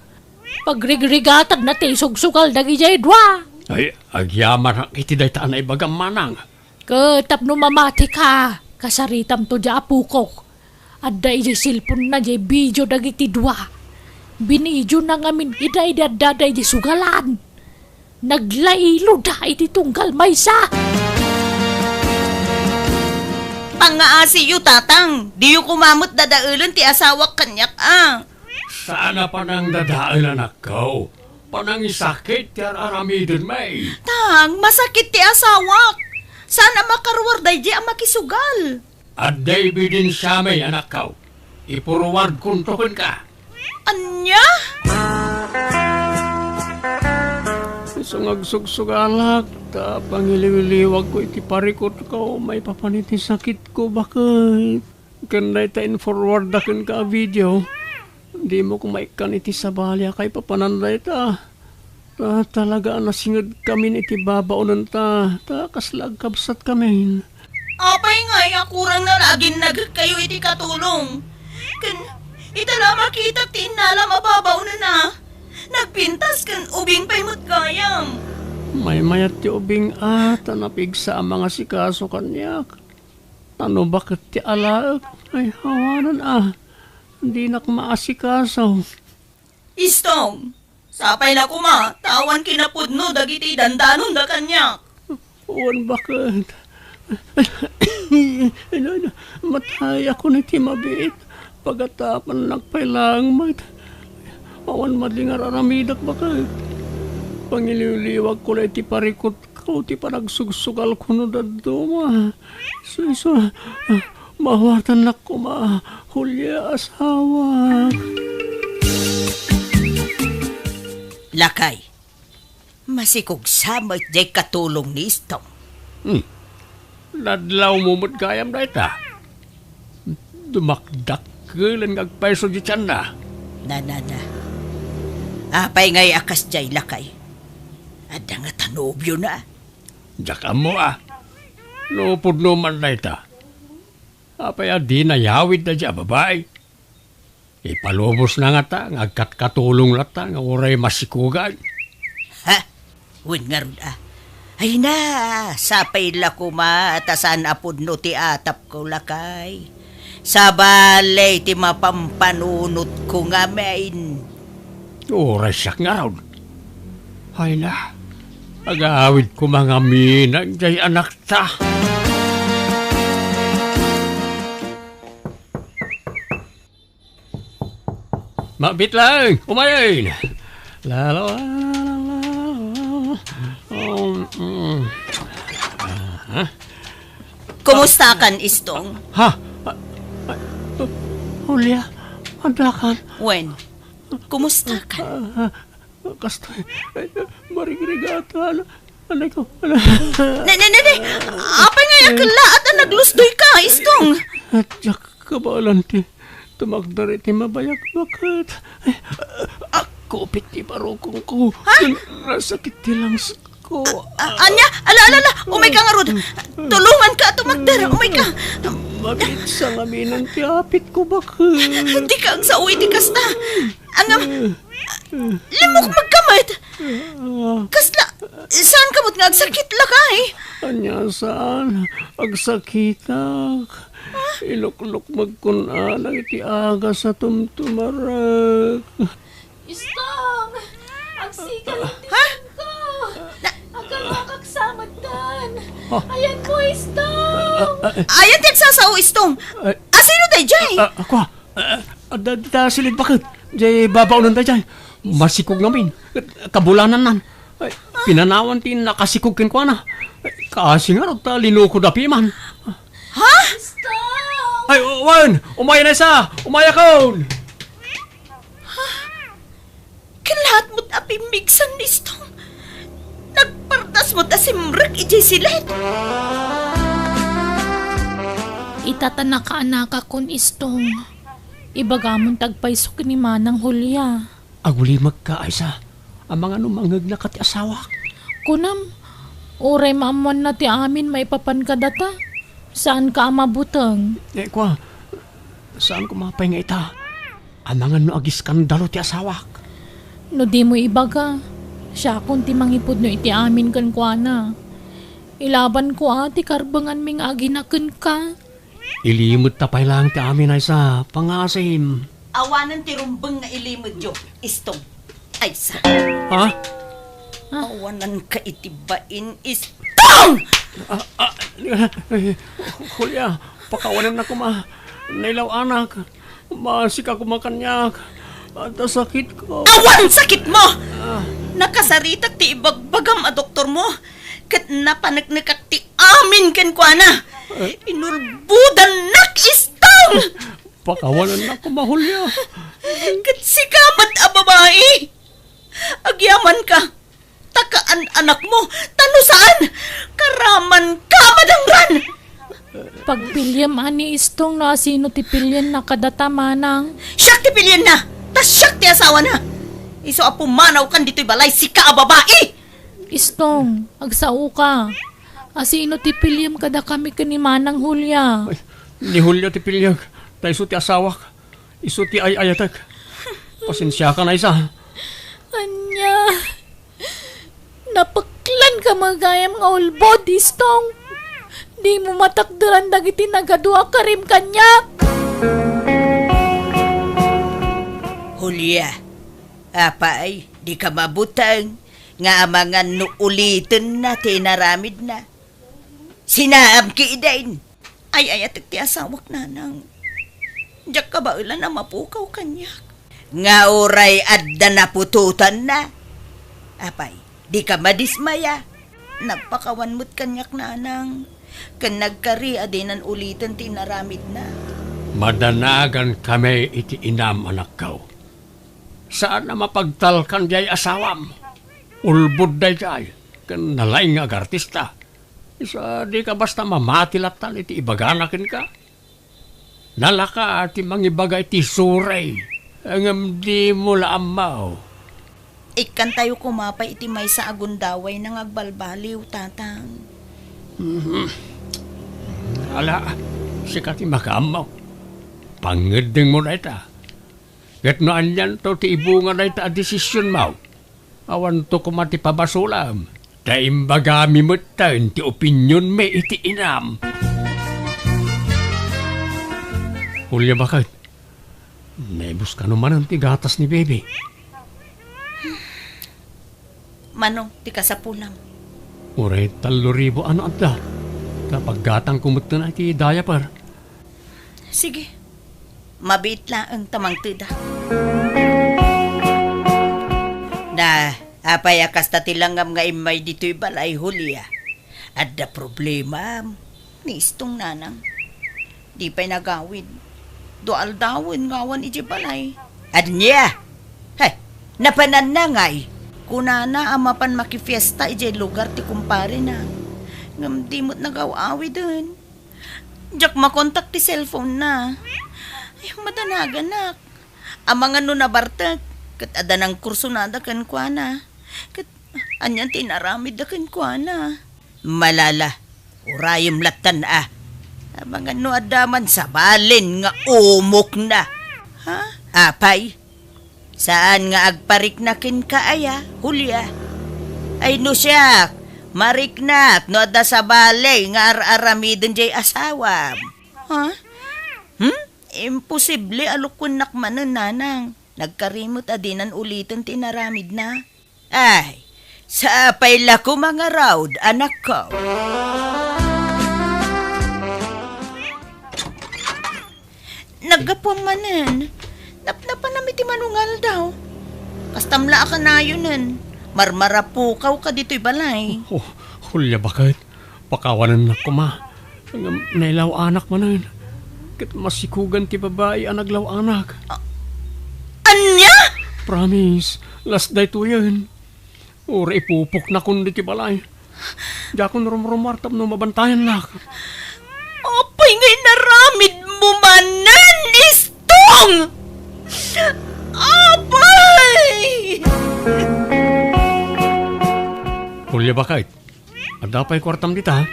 [SPEAKER 2] Pagrigrigatag na ti sugsugal dagi jay dwa.
[SPEAKER 1] Ay, agyaman ang itiday-taan ay bagang manang.
[SPEAKER 2] Katap no mamati ka. Kasaritam to dya apukok. At da iji silpon na jay video dagi ti dwa. Binidyo na ngamin iday-daday di sugalan. Naglailo da iti tunggal maysa.
[SPEAKER 3] Pangaasi yu tatang. Di yu kumamot dadaulan ti asawak kanyak
[SPEAKER 1] Sana pa nang dadaan anak ko. Panang isakit yan aramidin may.
[SPEAKER 3] Tang, masakit ti asawak. Sana makaruwar dayjay ang makisugal.
[SPEAKER 1] At David din siya may anak ko. Ipuruward kuntukon ka.
[SPEAKER 3] Anya?
[SPEAKER 1] Sungag-sugsugalak, pangiliwiliwag ko iti parikot ko, may papaniti sakit ko, bakit? Kanday tayo forward akin ka video, hindi mo kumaikan iti sabalya kay papananday ta. Talaga nasingad kami iti babaunan ta, kaslag kabsat kami.
[SPEAKER 3] Apay nga, kurang na laging kayo iti katulong. Itala makita tinala mababaw na. Nagpintas kan ubing pa'y gayam.
[SPEAKER 1] May mayat ti ubing napigsa ang mga sikaso kanyak. Ano bakit ti alaag? Ay, hawanan Hindi nak maasikaso.
[SPEAKER 3] Istong, sapay na kuma, tawan kinapudno dagiti dandanon da kanya.
[SPEAKER 1] Uwan bakit? Matay ako na ti mabiit. Pagatapan nagpailang mat. Awan madlingar aramidak bakit? Pangiliwliwag ko na ti parikot ko, ti panagsugsugal ko no daduma. So, mawatan na ko Hulya asawa.
[SPEAKER 3] Lakay, masikog samot jay katulong ni Istong.
[SPEAKER 1] Nadlaw mo mo't gayam na ita. Dumakdak lang agpaiso di tiyan na.
[SPEAKER 3] Na. Apay ngay akas jay lakay. Ada nga tanobyo na.
[SPEAKER 1] Diyak mo Lupod naman na ita. Apay di na yawid na dya babae. Ipalubos na nga ta, ngagkat-katulong na ta, nga oray masikugan.
[SPEAKER 3] Ha? Win nga ron Ay na, sapay la kuma, atasan apod no ti atap ko lakay. Sa balay ti mapampanunot ko nga main.
[SPEAKER 1] Oray siya nga ron. Ay na, agawid ko mga minag jay anak ta. Mabit lang, umayin. Lalo.
[SPEAKER 3] Kumusta kan Istong?
[SPEAKER 1] Ha? Hulya, andakan.
[SPEAKER 3] Wen, kumusta kan?
[SPEAKER 1] Kastoy, marigirigatan. Anay ko.
[SPEAKER 3] Ne. Apay nga yakala at naglusdoy ka, Istong.
[SPEAKER 1] At yak kabalanti. Tumagdari ti mabayak bakit? Ako piti parokong ko. Nasakit ti langs ko.
[SPEAKER 3] Anya, ala, umay ka nga rod. Tulungan ka, tumagdara, umay ka.
[SPEAKER 1] Mabit sa ngaminan ti apit ko bakit?
[SPEAKER 3] Di ka ang sauwi ti kasta. Angam, limok magkamit. Kasla, saan kamot nga agsakit lakay?
[SPEAKER 1] Anya saan? Agsakitak. Iluklok magkunanang iti aga sa tumtumarag.
[SPEAKER 2] Istong! Ang sigal ang ko! Agal makaksamad tan! Ayan po, Istong!
[SPEAKER 3] Ayan din sasaw, Istong. Sino tayo dyan?
[SPEAKER 1] Ako da silid bakit? Jay babaw nun tayo dyan. Masikog namin. Kabulanan nan. Pinanawan tin nakasikog kin ko na. Kasi nga rin linuko da piman.
[SPEAKER 3] Ha?
[SPEAKER 2] Istong!
[SPEAKER 1] Ay, Wan! Umaya na isa! Umaya ka!
[SPEAKER 3] Kalahat mo't apimigsan, Istong. Nagpartas mo't asimrek ijay silet.
[SPEAKER 2] Itatana ka anaka kon Istong. Ibagamon tagpaysok ni Manang Hulya.
[SPEAKER 1] Aguli magkaaysa. Ang mga numangag na kati asawa.
[SPEAKER 2] Kunam, oray maamuan na ti amin maipapan ka data. Saan ka mabutang?
[SPEAKER 1] Kwa, saan ko mapay nga ita? Ang mga no agiskandalo ti asawak.
[SPEAKER 2] No di mo ibaga. Siya kung ti mangipod no iti amin kan kwa na. Ilaban ko ti karbangan ming aginaken ka.
[SPEAKER 1] Ilimot tapay lang ti amin ay sa pangasim.
[SPEAKER 3] Awanan ti rumbeng nga ilimod yo, Istong. Ay sa.
[SPEAKER 1] Ha?
[SPEAKER 3] Awanan ka itibain, Istong!
[SPEAKER 1] Hulya, pakawanan na ko nailaw anak. Masika ko makanyak. At sakit ko.
[SPEAKER 3] Awan sakit mo! Nakasaritak ti ibagbagam a doktor mo. Kat napanagnikak ti amin ken kwa na. Inulbudan nak, Istong!
[SPEAKER 1] Pakawanan na ko mahulya.
[SPEAKER 3] Kat sikamat a babae. Agyaman ka. Takaan anak mo. Tano saan? Karaman ka madangran.
[SPEAKER 2] Pagpilyam ani Istong na sino ti pilyan na kadata Manang.
[SPEAKER 3] Siyak ti pilyan na. Tas siyak ti asawa na. Iso a pumanaw kan dito'y balay sika a babae.
[SPEAKER 2] Istong, agsao ka. Asino ti pilyam kada kami ka ni Manang Hulya.
[SPEAKER 1] Ay, ni Hulya ti pilyag. Tayo ti asawak. Iso ti ay-ayatak. Pasensya ka na isa.
[SPEAKER 2] Anya, napaklan ka magayam nga ulbod, Istong. Di mo matakdaran dagiti nagadua karim kanyak.
[SPEAKER 3] Hulya, apay, di ka mabutang nga amangan no ulitin na tinaramid na. Sinaam ki idain. Ay atik ti asawak nanang. Diyak ka ba ulan na mapukaw kanyak? Nga oray adda na pututan na. Apay, di ka madismaya. Nagpakawan mo't kanyak nanang. Kan nagkari adinan ulitin tinaramid na.
[SPEAKER 1] Madanagan kami iti inam anak ko. Saan na mapagtalkan jay asawam? Ulbud day jay. Kan nalaing nga artista. Isa di ka basta mamatilatan iti ibaganakin ka. Nalaka ati mangibaga iti suray. Ang di mo laamaw.
[SPEAKER 3] Ikan tayo kumapay iti may sa agundaway nang agbalbaliw, tatang.
[SPEAKER 1] Ala, sikat ti makamaw. Pangedeng mo na ita. Gat noan yan to ti ibunga na ita a desisyon mo. Awan to kumati pabasulam. Taimbagami mo tayo ti opinyon me iti inam. Hulya bakit? Nebus ka naman ang tigatas ni baby.
[SPEAKER 3] Manong, ti kasapulam.
[SPEAKER 1] Uray, 3,000 ano anta? Kapag gatang kumut na iti diaper.
[SPEAKER 3] Sige, mabit lang ang tamang tida. Na, apay akasta tilangam nga imay dito'y balay Hulya. At da problema, ni istong nanang. Di pa'y nagawid. Doal dawin ngawan iti balay. At niya, hay, napanan na ngay. Kunana amapan makifiesta iti lugar ti kumpare na. Ngam di mo't nagawawi dun. Diyak makontak ti cellphone na. Ay, madanagan nak. Amangan no nabartag. Kat ada ng kurso na da kan kwa na. Kat anyan tinaramid da kan kwa na. Malala, urayim latan Amangan no adaman sa balin nga umok na. Ha? Apay? Saan nga agparik na kin kaaya, Hulya? Ay no siya, mariknat no ada sa balay nga aramidin jay asawam. Ha? Imposible alukun nakmanan nanang. Nagkarimot adinan ulitin tinaramid na. Ay, sa apay lako mga raud, anak ko. Naggapuang manan. Napnapanamit ti manungal daw. Kastamla ka na yun. Marmarapukaw ka dito'y balay.
[SPEAKER 1] Oh, Hulya bakit? Pakawanan na ko ma. Nailaw anak mo na yun. Kat masikugan ti babae ang naglaw anak.
[SPEAKER 3] Anya?
[SPEAKER 1] Promise, last day to yun. Ura ipupok na kundi ti balay. Diakon rumrumartap no mabantayan na.
[SPEAKER 3] Apay ngay naramid mo manan, istong! Apay!
[SPEAKER 1] Hulya bakit? Adapay kwartam dita ha?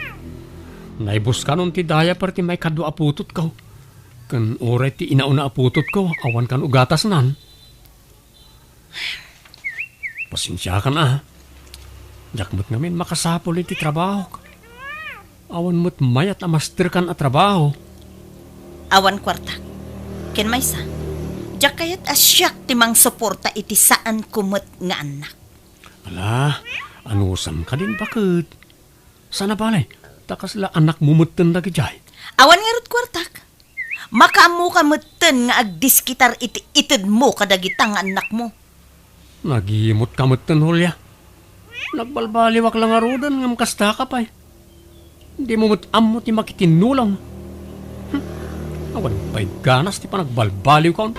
[SPEAKER 1] Naibus ka nun ti daya par ti may kadwa aputot ko. Kan uray ti inauna aputot ko, awan kan ugatas nan. Pasensya ka na ha. Jakmot ngamin makasapol iti trabaho. Awan mo't mayat amaster kan at trabaho.
[SPEAKER 3] Awan kwarta. Ken maysa. Jak kayat asyak timang suporta iti saan kumot nga anak.
[SPEAKER 1] Ala, anusam ka din bakit? Sana balay, takas la anak mumutin lagi jay.
[SPEAKER 3] Awan nga rut kwartak. Makamu ka mutin nga agdiskitar iti itid mo kadagitang anak mo.
[SPEAKER 1] Nagimot ka mutin, Hulya. Nagbalbaliwak lang arudan ngam kasta ka pa. Hindi mo amot ti makitinulang. Awan pa'y ganas ti pa nagbalbaliw ka.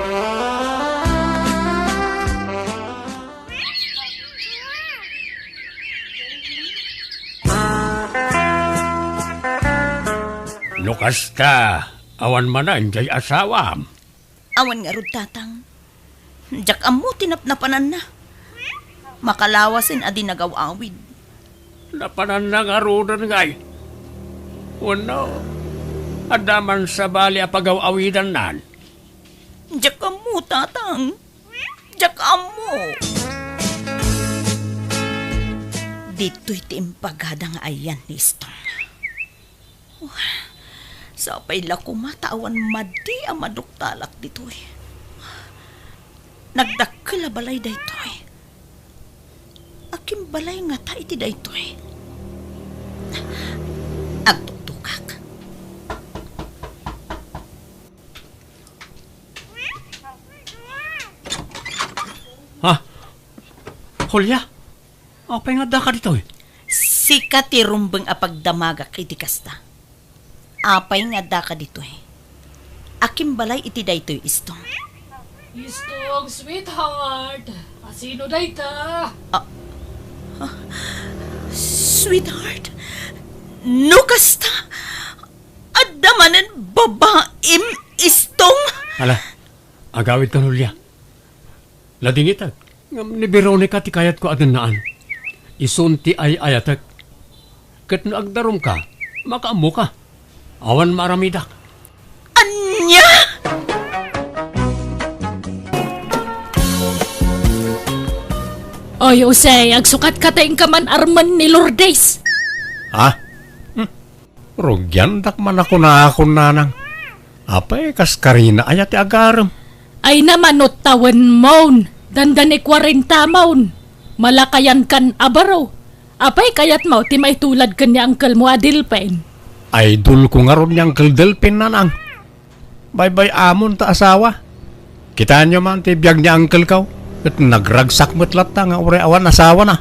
[SPEAKER 1] Lukas ka, awan manan jay asawam.
[SPEAKER 3] Awan nga rod tatang. Jak amu tinapnapanan na. Makalawasin adi nagawawid.
[SPEAKER 1] Napanan na nga rudan ngay. Uno, adaman sa bali apagaw-awidan nan.
[SPEAKER 3] Jak amu tatang. Jak amu. Dito'y tiimpagada nga ayan ni Stong. Sa paila ko matawan madi ang maduktalak dito eh. Nagdakkel balay dayto eh. Akim balay nga ta iti dayto eh. Agtuktukak.
[SPEAKER 1] Ha? Hulya? Apay nga da ka dito eh.
[SPEAKER 3] Sika ti rumbeng apagdamagak iti kasta. Apay nga da ka dito eh. Akim balay iti dayto istong.
[SPEAKER 2] Istong, sweetheart. Asino dayta?
[SPEAKER 3] Sweetheart, no kasta. Adamanan babaim istong.
[SPEAKER 1] Ala, agawid ka Hulya. Lading itag. Ngam ni Veronica ti kayat ko adanaan. Isunti ay ayatek. Kat no agdarom ka, makaamo ka. Awan maramidak.
[SPEAKER 3] Anya?
[SPEAKER 2] Oy, Usay, agsukat ka tayong kaman arman ni Lourdes.
[SPEAKER 1] Ha? Rugyan dak man ako na ako nanang. Apay kas karina ayat ti agaram.
[SPEAKER 2] Ay naman no tawan maun. Dandan ni 40 maun. Malakayan kan abaraw. Apay kayat mo, ti may tulad ka ni Uncle mo Adilpen.
[SPEAKER 1] Idol ko nga ron niyang kildelpin nanang. Bye-bye amon ta asawa. Kitaan nyo man ti biyag niya uncle kaw. At nagragsak matlat ta nga ure awan asawa na.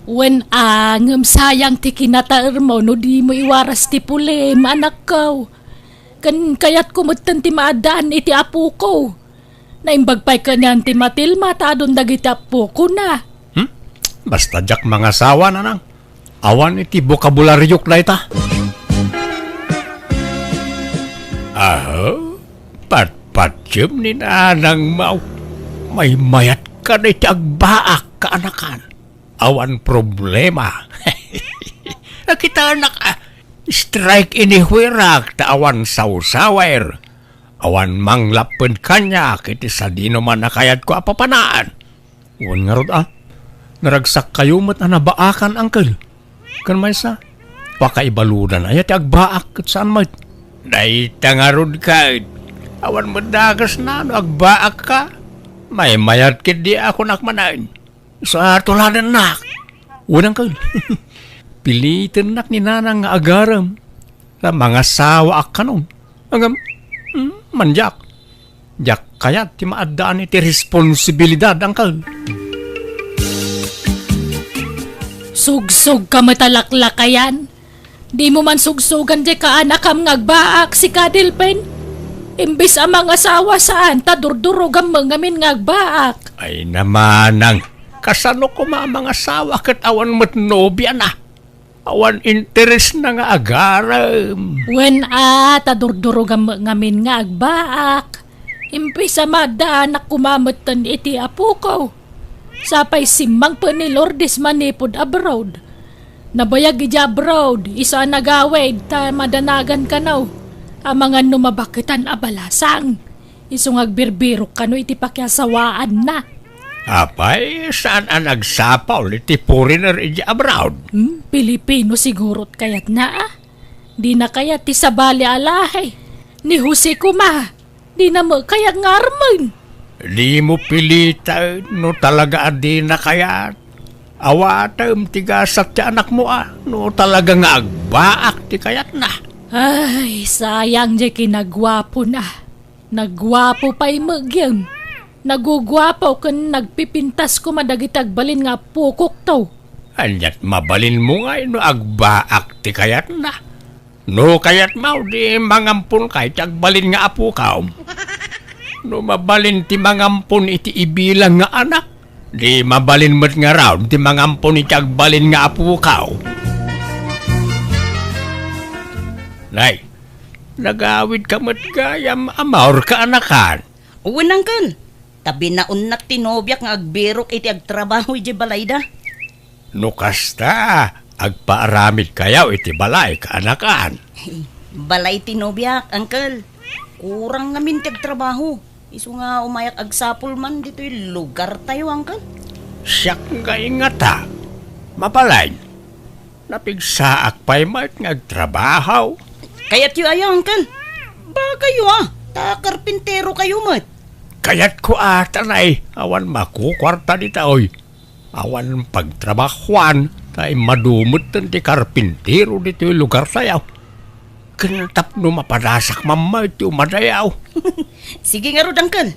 [SPEAKER 2] When angam sayang ti kinataer mo, no di mo iwaras ti pulem, anak kaw. Kan kayat kumutan ti maadaan iti apo ko. Naimbagpay ka niyan ti Matilma, tadon dagiti apo ko na.
[SPEAKER 1] Basta jak mga asawa nanang. Awan iti bokabularyok na ita. Aho, pat-patyem ni nanang mau. May mayat ka na iti agbaak kaanakan. Awan problema. Nakita anak, strike inihuirak ta awan sausawair. Awan manglapen kanya kiti sa di naman nakayat ko apapanaan. Uwan nga rod naragsak kayo mat na nabaakan angkel. Kan may sa pakaibaludan ayat agbaak kat saan mat. Day tangarod ka. Awan madagas na no agbaak ka. May mayat kit di ako nakmanain. Sa tuladan nak. Unang kal. Pilitin nak ni nanang nga agaram. Sa mga sawa ak kanon. Hanggang manjak. Jak kayat ti maadaan iti responsibilidad angkal.
[SPEAKER 2] Sugsog ka matalaklakayan. Di mo man sugsugan di ka anak am ngagbaak si Kadilpen. Imbis amang asawa saan, tadurdurog ang mangamin ngagbaak.
[SPEAKER 1] Ay namanang, kasano ko mga asawa kat awan matnobya na. Awan interes na nga agaram.
[SPEAKER 2] When tadurdurog ang mangamin ngagbaak. Imbis amadaan na kumamatan iti apo ko. Sapay simang pa ni Lourdes manipod abroad. Nabayag ija abroad, isa nagawid, ta madanagan ka naw. Ang mga numabakitan abalasang. Isong agbirbirok ka no iti pakyasawaan na.
[SPEAKER 1] Apay, saan ang nagsapaw iti foreigner ija abroad?
[SPEAKER 2] Pilipino sigurot kayat na Di na kayat ti sabali alahay. Ni Jose Kuma, di na mo kayat ngarman.
[SPEAKER 1] Di mo pilita, no talaga adi na kayat. Awatam tigasat ti anak mo no talaga nga agbaak ti kayat na.
[SPEAKER 2] Ay, sayang di kinagwapo na. Nagwapo pa'y magyam. Nagugwapo kan nagpipintas ko madagitagbalin nga pukok to.
[SPEAKER 1] Anyat mabalin mo nga no agbaak ti kayat na. No kayat mau di mangampun kay ti agbalin nga apo kaom. No mabalin ti mangampun iti ibilang nga anak. Di mabalin mo't nga raw ti mangampun iti agbalin nga apo kaom. Nay, nagawid ka mo't gayam amaur ka anakan.
[SPEAKER 3] Uwan kan. Tabi na unnak tinobyak nga agbirok iti agtrabaho iti balayda.
[SPEAKER 1] No kasta, agpaaramid kayaw iti balay ka anakan.
[SPEAKER 3] Balay tinobyak, uncle. Kurang namin ti agtrabaho. Isu nga umayak agsapul man dito'y lugar tayo, uncle.
[SPEAKER 1] Siyak nga ingata. Mapalay. Napigsaak pa'y mat nga agtrabaho.
[SPEAKER 4] Kaya't yu ayaw, Uncle. Ba kayo ta karpintero kayo mat.
[SPEAKER 1] Kayat ko tanay, awan makukwarta di taoy. Awan pagtrabahuan, tay madumot ti karpintero dito yung lugar sayaw. Kinatap no mapadasak mama ito madayaw.
[SPEAKER 4] Sige nga rod, Uncle.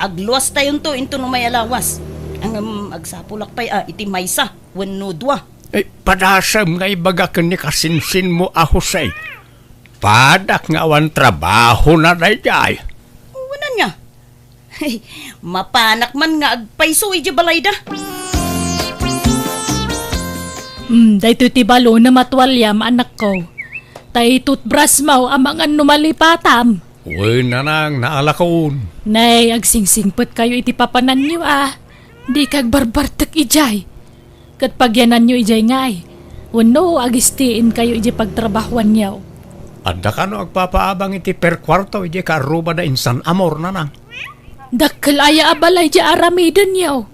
[SPEAKER 4] Agluwas tayon to into no may alawas. Ang agsapulak pa'y iti maysa, wenno dua.
[SPEAKER 1] Padasam nga ibaga ni kasinsin mo Jose. Padak nga awan trabaho na dayay.
[SPEAKER 4] Wanan nga. Mapanak man nga agpaiso iti balayda.
[SPEAKER 2] Dahito ti balo na matwalyam, anak ko. Tay toothbrush mo amang numalipatam.
[SPEAKER 1] Uy na nang naalakaon.
[SPEAKER 2] Nay, agsingsingpet kayo iti papanan niyo Di kag barbartek ijay. Kat pagyanan niyo ijay ngay. Wano agistiin kayo ijay pagtrabahuan niyo.
[SPEAKER 1] Adda ka no agpapaabang iti per kwarto ijay karuba da insan amor na nang.
[SPEAKER 2] Dakkel aya abalay ijay aramiden niyo.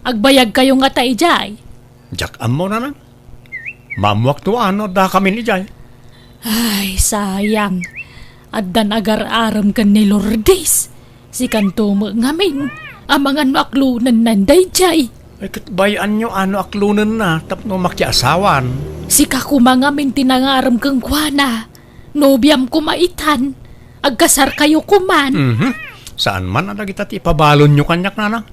[SPEAKER 2] Agbayag kayo nga ta ijay.
[SPEAKER 1] Jak amo na nang. Mamuak to ano da kami ni Jay.
[SPEAKER 2] Ay, sayang. Addan agar-aram kan ni Lourdes. Si kantumo ngamin. Amangan no aklunan nanday jay.
[SPEAKER 1] Ay katbayaan nyo ano aklunan na tapno makiasawan.
[SPEAKER 2] Si kakumangamin tinangaram kang kuwana. Nobyam kumaitan. Agkasar kayo kuman.
[SPEAKER 1] Saan man ada kita ti pabalon nyo kanyak nanang.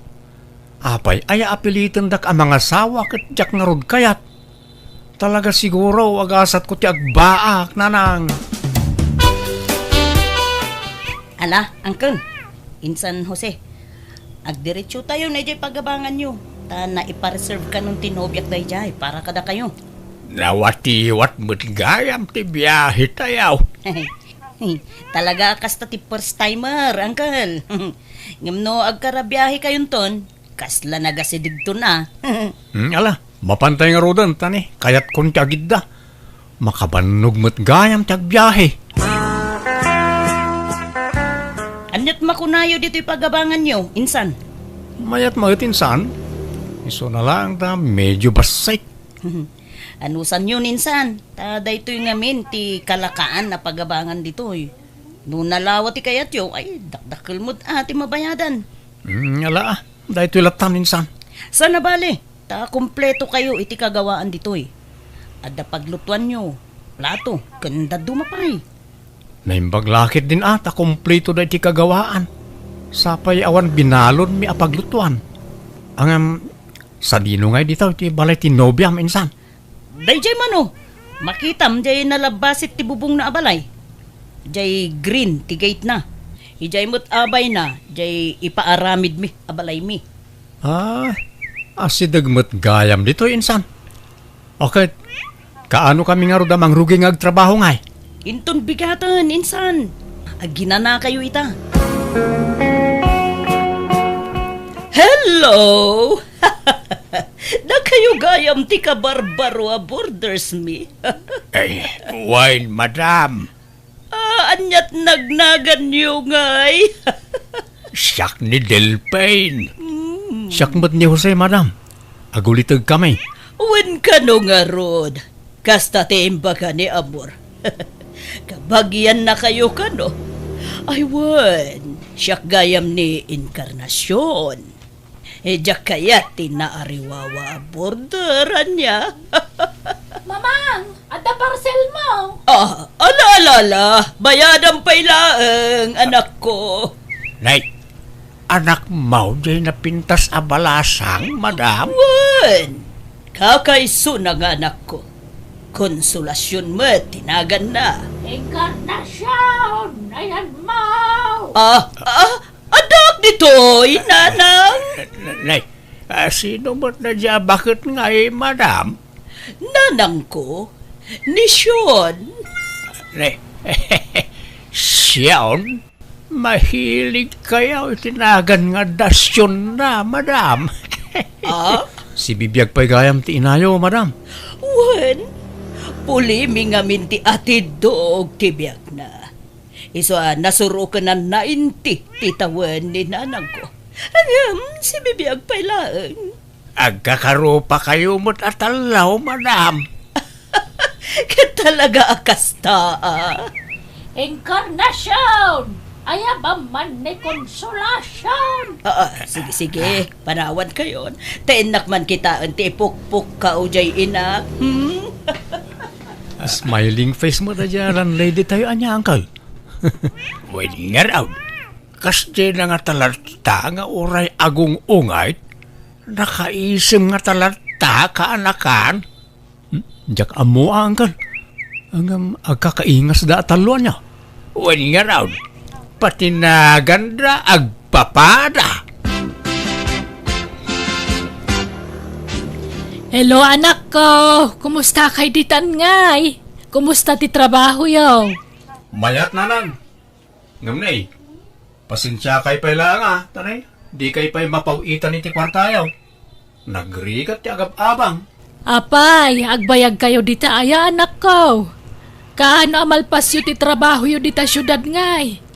[SPEAKER 1] Apay aya apilitan dak ang mga sawa kat jak narod kayat. Talaga siguro agasat ko ti agbaak nanang.
[SPEAKER 4] Ala, Uncle. Insan Jose. Agdiretso tayo na ijay pagabangan nyo. Ta na ipareserve ka nung tinobyak da ijay para kada kayo.
[SPEAKER 1] Nawatiwat mo't gayam ti biyahe tayaw.
[SPEAKER 4] Talaga kasta ti first timer, Uncle. Ngamno agkarabiyahe kayon ton, kasla nagasidig to na.
[SPEAKER 1] Ala, mapantay nga rodan tani, kayat kon kagid da. Makabanog mo't gayam ti agbiyahe.
[SPEAKER 4] Anyat makunayo dito'y pagabangan nyo, insan.
[SPEAKER 1] Mayat insan, iso na lang ta medyo basay.
[SPEAKER 4] Anusan yun, insan? Ta daytoy ngamin ti kalakaan na pagabangan dito'y. Nung nalawa ti kayat yo, ay dakdakil mo't ti mabayadan.
[SPEAKER 1] Ala, dahito latan insan.
[SPEAKER 4] Sana bale, ta kompleto kayo iti kagawaan dito'y. Adda paglutuan nyo, plato, kanda dumapay.
[SPEAKER 1] Naimbaglakit din ata, kompleto da iti kagawaan. Sapay awan binalon mi apaglutuan. Ang sa dino ngay dito, iti balay ti nobyam insan.
[SPEAKER 4] Dayjay mano, makitam jay nalabasit ti bubong na abalay. Jay green ti gate na. Ijay mo't abay na, jay ipaaramid mi, abalay mi.
[SPEAKER 1] Asidagmat gayam dito insan. Okay, kaano kami nga roda mangruging agtrabaho ngay?
[SPEAKER 4] Inton bigatan, insan. Aginana kayo ita. Hello! Na kayo gayam ti kabarbaro borders mi.
[SPEAKER 1] Ay, wine, madam.
[SPEAKER 4] Anyat nagnagan niyo ngay.
[SPEAKER 1] Siyak ni Delpain. Siyak mat ni Jose, madam. Agulitag kami.
[SPEAKER 4] Wen ka no nga rod. Kasta timba ka ni Amor. Kabagyan na kayo ka no. Ay wen. Siyak gayam ni Encarnacion. Ejak kaya tinaariwawa borderan niya.
[SPEAKER 2] Mamang, ada parcel mo.
[SPEAKER 4] Ala, bayadan pa'y laeng, anak ko.
[SPEAKER 1] Nay, anak mau jay napintas abalasang, madam.
[SPEAKER 4] Wen, kakaiso na nga anak ko. Konsolasyon mo, tinagan na.
[SPEAKER 2] Encarnacion, ayan mo.
[SPEAKER 4] Adak dito'y, nanang.
[SPEAKER 1] Nay, sino mo't na dya? Bakit nga madam?
[SPEAKER 4] Nanang ko, ni Sean.
[SPEAKER 1] Nay, Sean? Mahilig kayo itinagan nga dasyon na, madam. Si bibiyag pa'y gayam ti inayo, madam.
[SPEAKER 4] Wen, puli mi nga minti atid doog tibiyag na. Iso nasuro ka na 90 titawan ni nanang ko. Si bibiyag pa'y laeng.
[SPEAKER 1] Agkakaro pa kayo mo't atalaw, madam.
[SPEAKER 4] Talaga akasta
[SPEAKER 2] Encarnacion! Aya ba man ni konsolasyon?
[SPEAKER 4] Sige, sige. Panawan kayon. Tainak man kita ang tipuk-puk ka o jay ina.
[SPEAKER 1] Smiling face mo na dyan, lady tayo anya, uncle. Well, nga raw. Kasi na nga talata nga oray agong ungay, nakaisim nga talata kaanakan. Diyak amo, uncle. Ang agkakaingas da taluan niya. Well, nga raw. Patinaganda agpapada.
[SPEAKER 2] Hello anak ko, kumusta kay ditan ngay? Kumusta ti trabaho yaw?
[SPEAKER 1] Mayat na lang. Ngamnay, pasensya kay pa lang tanay. Di kay pa'y mapawitan iti kwartayaw. Nagrigat ti agab-abang.
[SPEAKER 2] Apay, agbayag kayo dita aya anak ko. Kaano amalpas yu ti trabaho yu dita syudad ngay?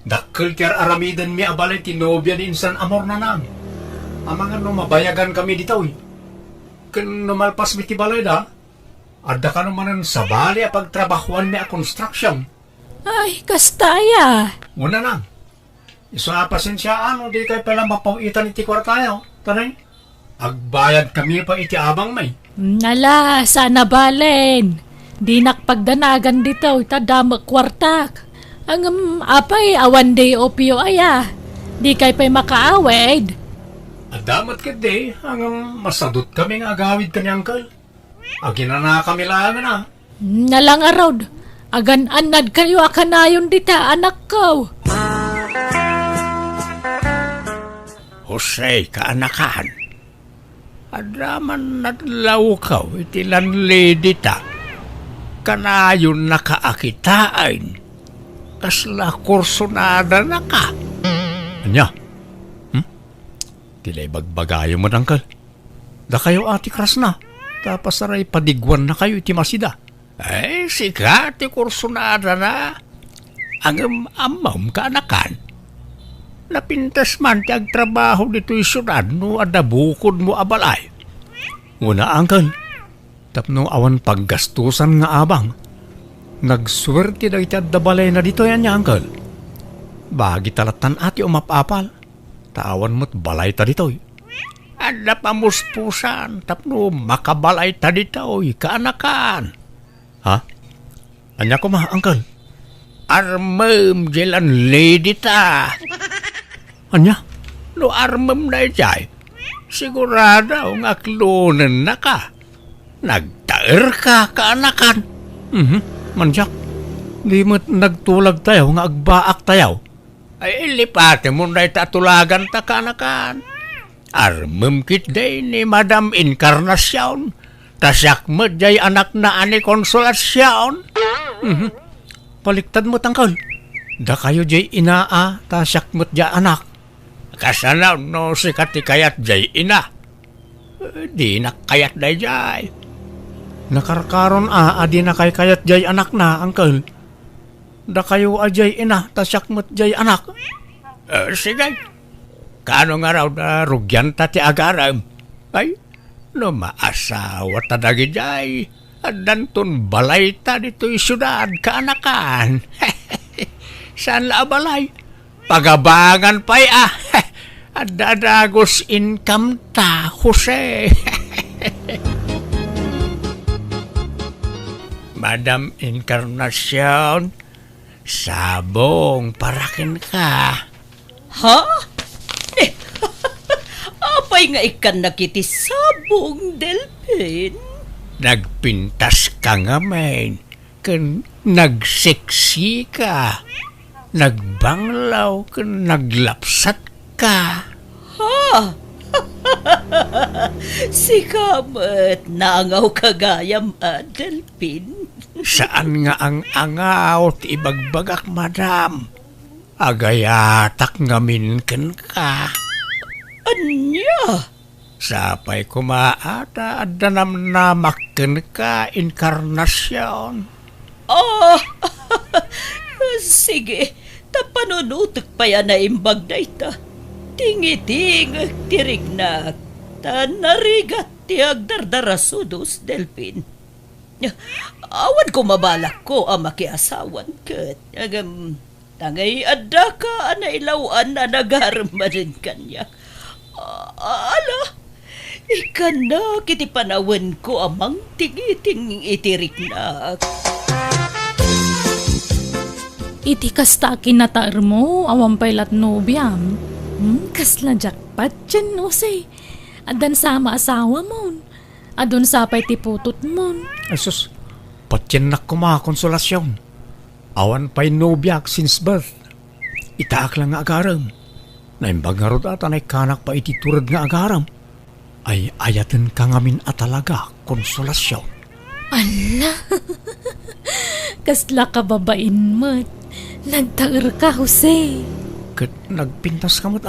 [SPEAKER 1] Dakkel tiar aramidan mi abalay tinobya ni insan amor na nang. Amang ano mabayagan kami dito Ken numalpas mi ti balay da. Adda ka naman sa bali a pagtrabahuan mi a construction.
[SPEAKER 2] Ay, kastaya.
[SPEAKER 1] Una nang. Isa pasensyaan di kay pala mapawitan iti kwartayaw. Tanay. Agbayad kami pa iti abang may.
[SPEAKER 2] Nala, sana balen. Di nakpagdanagan dito, itadamak kwartak. Ang apay, awan day opio aya. Di kay pa'y makaawed.
[SPEAKER 1] Adamat ka di, hanggang masadot kami nga agawid ka ni Uncle. Agina na kami lang na.
[SPEAKER 2] Nalang arod, agan-anad kayo akanayon dita, anak ko.
[SPEAKER 1] Jose, kaanakan. Adaman nadlaw ka, itilan lady ta. Kanayon nakaakitain. Kasla kursonada na ka. Anya? Tila'y bagbagayo mo, Uncle. Da kayo ati kras na. Tapos aray padigwan na kayo iti masida. Ay, sika, ti kursonada na. Ang amam kaanakan. Napintas man ti agtrabaho dito isunad no adabukod mo abalay. Una, Uncle. Tapno awan paggastusan nga abang. Nagswerte na iti adabalay na dito yan niya, Uncle. Bagi talatan ati umapapal. Tawan mo't balay ta dito'y. Ada pamuspusan, tapno makabalay ta dito'y, kaanakan. Ha? Anya ko ma, Uncle? Armem jelan lady ta. Anya? No armem na ijay. Sigurado ang aklunan na ka. Nagtaer ka, kaanakan. Manjak, di mo't nagtulag tayo nga agbaak tayo. Ay, ilipate mo na itatulagan ta kanakan. Armem kit day ni Madam Encarnacion. Tasyak mo jay anak na ani konsolasyon. Paliktad mo tangkol. Da kayo jay inaa, tasyak mo jay anak. Kasanaw no si katikayat jay ina. Di nakayat day jay. Nakarkaron adi na kay kayat jay anak na, Uncle. Da kayo ajay ina, tasyak mo't jay anak. Sige. Kaano nga raw na rugyan ta ti agaram? Ay, no maasawa ta dagi jay. Adanton balay ta dito isyudad kaanakan. Saan la balay? Pagabangan pa'y Adadagos income ta, Jose. Madam Encarnacion, sabong parakin ka.
[SPEAKER 4] Ha? Apay nga ikan nakiti sabong, Delphin.
[SPEAKER 1] Nagpintas ka nga, men. Nagsiksi ka. Nagbanglaw ka. Naglapsat ka.
[SPEAKER 4] Ha? Si Kamat, naangaw kagayam, Delphin.
[SPEAKER 1] Saan nga ang angaw ti ibagbagak, madam? Agayatak ngamin ka.
[SPEAKER 4] Anya?
[SPEAKER 1] Sapay kumaata at danamnamakin ka, Encarnacion.
[SPEAKER 4] Oh, sige. Tapanunutok pa yan na imbag na ita. Tingiting, tirignak. Tanarigat ti agdardarasudos, Delphin. Awan ko mabalak ko ang makiasawan kat. Tangay adda ka ana ilawan na nagarmanin kanya. Ala, ikan na kiti panawan ko amang tingiting itirik na.
[SPEAKER 2] Iti kasta kinataar mo, awang pailat nobyam. Kasla jackpot dyan, Jose. Adan sama asawa mo. Adon sapay tiputot mo.
[SPEAKER 1] Asus, patyanak ko mga konsolasyon. Awan pa'y nobyak since birth. Itaak lang nga agaram. Naimbag nga rod ata na'y kanak pa ititurad nga agaram. Ay ayaten ka ngamin atalaga konsolasyon.
[SPEAKER 2] Ala, kasla ka babain mo. Nagtaar ka, Jose.
[SPEAKER 1] Kat nagpintas ka mo't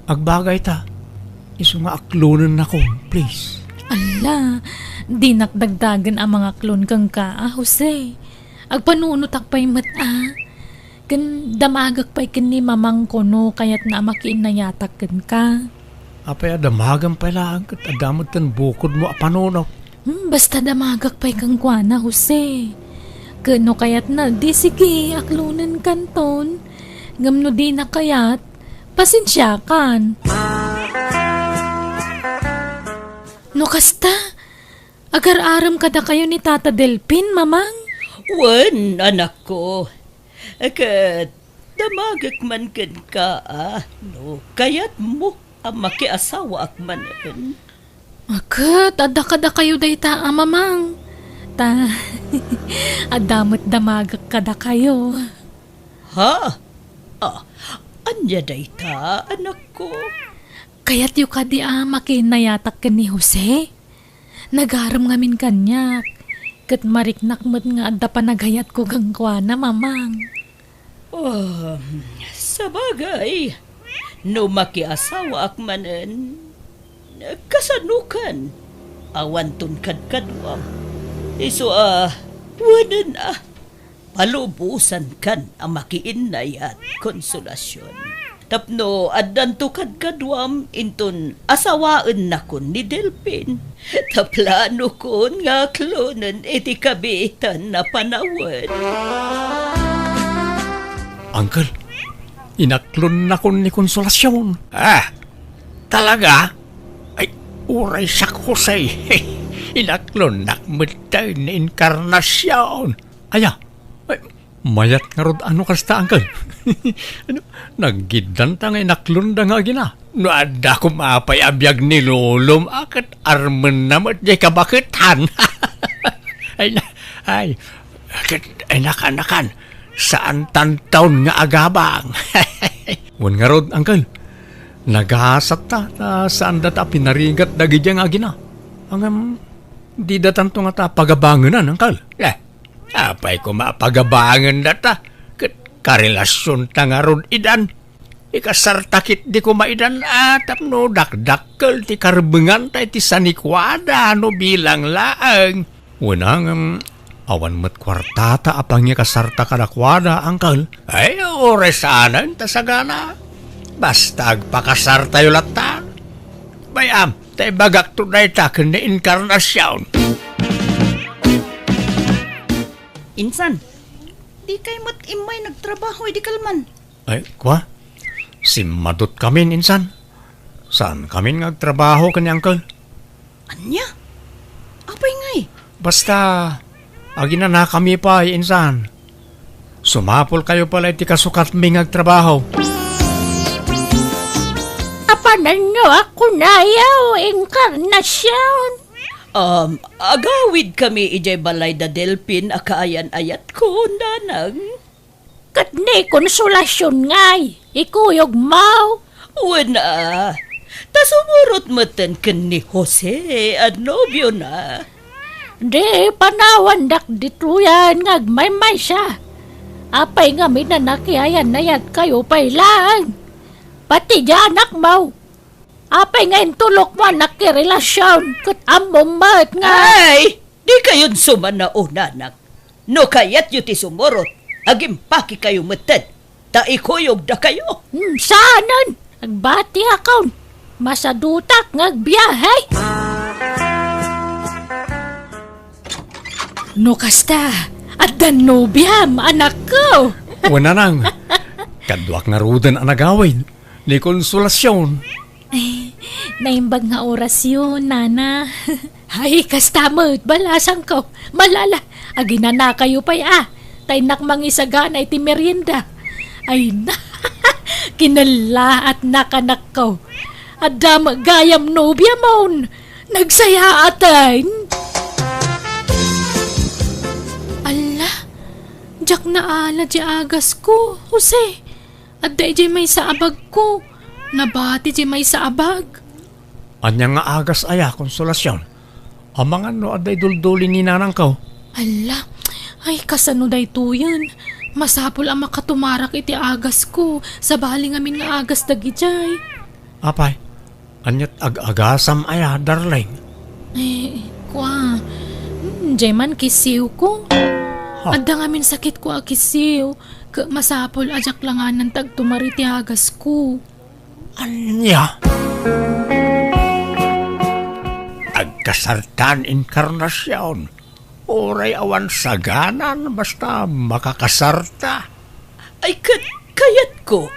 [SPEAKER 1] Agbagay ta. Isu nga aklunan na ko, please.
[SPEAKER 2] Ala, di nakdagdagan ang mga klon kang ka, Jose. Agpanunot akpay mat, Kan damagak pa'y kini mamang kono kaya't na makiin na yatak ka.
[SPEAKER 1] Apay adamagan pa lang kat adamot tan bukod mo apanunaw.
[SPEAKER 2] Basta damagak pa'y kang kuana, Jose. Kano kaya't na, di sige, aklunan kanton. Ngamno di na kaya't, pasensya kan. No kasta, agar-aram kada kayo ni Tata Delpin, mamang.
[SPEAKER 4] Wan, anak ko. Kat, damagak man kan ka, no, kayat mo ang makiasawa ak manan.
[SPEAKER 2] Akat, ada kayo dayta, mamang. Adamot damagak kada kayo.
[SPEAKER 4] Ha? Anya dayta, anak ko.
[SPEAKER 2] Kaya't yu kadi makinayatak ka ni Jose. Nagaram ngamin kanyak. Kat mariknak mo't nga adda pa nagayat ko gangkwana, mamang.
[SPEAKER 4] Sa bagay, no makiasawa ak manan, kasanukan, awantun kadkadwam. Iso wanan palubusan kan ang makiinay at konsolasyon. Tapno addan to kadkadwam inton asawaan na kon ni Delpin. Taplano kon nga klonen iti kabitan na panawan.
[SPEAKER 1] Uncle, inaklon na kon ni konsolasyon. Talaga? Ay, uray sak Jose. Inaklon na matay na inkarnasyon. Ay, mayat nga rod ano kasta, Uncle? Naggidan ta nga inaklon da nga gina. No ada ko mapay abiyag ni Lolom akat armen namat jay kabakitan. ay, nakan. Saan tantaon nga agabang? Wan nga rod, Uncle. Naghasat ta saan data pinarigat dagi diyang agina. Ang di datanto nga ta pagabanganan, Uncle. Apay ko mapagabangan data. Karelasyon ta nga rod idan. Ikasartakit di ko maidan tapno dakdakkel ti karbengan ta iti sanikwada no bilang laang. Wenang awan met kwartata apang niya kasarta kadakwada, Uncle. Ay, oresanan ta sagana. Basta agpakasarta yung lata. Bayam, tayo bagak tunay ta kani inkarnasyon.
[SPEAKER 5] Insan, di kay mat imay nagtrabaho di kalman.
[SPEAKER 1] Ay, kwa? Simadot kami, insan. Saan kami nagtrabaho kani, Uncle?
[SPEAKER 5] Anya? Apay ngay?
[SPEAKER 1] Basta, agina na kami pa, insan. Sumapol kayo pala iti kasukat mi nagtrabaho.
[SPEAKER 2] Apanan nyo ako na yaw, inkarnasyon.
[SPEAKER 4] Agawid kami ijay balay da Delpin akaayan-ayat ko, nanang.
[SPEAKER 2] Kat ni konsolasyon ngay, ikuyog mau.
[SPEAKER 4] Wala. Ta sumurot matan ken ni Jose at nobyo na.
[SPEAKER 2] Di panawan dak dituyan ngagmay-may siya. Apay nga minanakiayan na yan kayo pay lang. Pati anak mau. Apay nga intulok mo nakirelasyon kat among mat nga.
[SPEAKER 4] Ay, di kayon sumanaon, nanak. No kayat yu ti sumurot, agimpaki kayo matan. Ta ikuyog da kayo.
[SPEAKER 2] Saanan? Nagbati akaw. Masadutak ngagbiyahe. No kasta, at danubiam, anak ko.
[SPEAKER 1] Wala nang. Kadwak nga rudan ang nagawin. Ni konsolasyon.
[SPEAKER 2] Naimbag nga oras yun, nana. Ay, kasta mo, balasang ko. Malala, aginana kayo pa'y Taynak mangisagan ay ti merienda. Ay na, kinala at nakanak ko. Adam gayam nobya mon. Nagsaya atin. Ala, jak na ala di agas ko, Jose. At di may sa abag ko. Nabati di may sa abag.
[SPEAKER 1] Anya nga agas aya konsolasyon. Amang ano aday duldulin ni nanang ko.
[SPEAKER 2] Ala, ay kasano day to yun. Masapol ang makatumarak iti agas ko. Sa baling amin nga agas dagijay.
[SPEAKER 1] Apay, anyat ag-agasam aya, darling.
[SPEAKER 2] Kwa, jay man kisiw ko. Adda nga min sakit ko akisiw. Masapol ajak langanan tag tumari ti agas ko.
[SPEAKER 1] Anya? Agkasartan inkarnasyon. Oray awan saganan basta makakasarta.
[SPEAKER 4] Ay, kayat ko,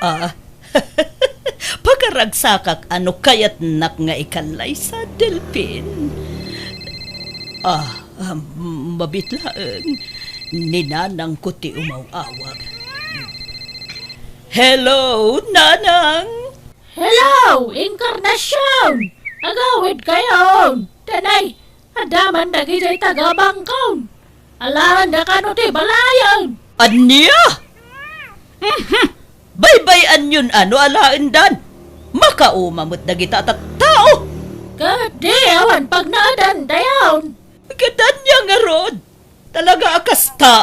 [SPEAKER 4] Pagkaragsakak ano kayat nak nga ikalay sa Delphin. Mabitlaan. Ninanang ko ti umawawag. Hello, Nanang!
[SPEAKER 2] Hello, Inkarnasyon! Agawid kayo! Tanay, adaman dagijay tagabangkaw. Alaan na kano ti balayan.
[SPEAKER 4] Anya? Baybayan yun alaan dan. Makaumamot na kita at tao.
[SPEAKER 2] Kadi awan pag naadan dayon.
[SPEAKER 4] Kadanya nga rod. Talaga akasta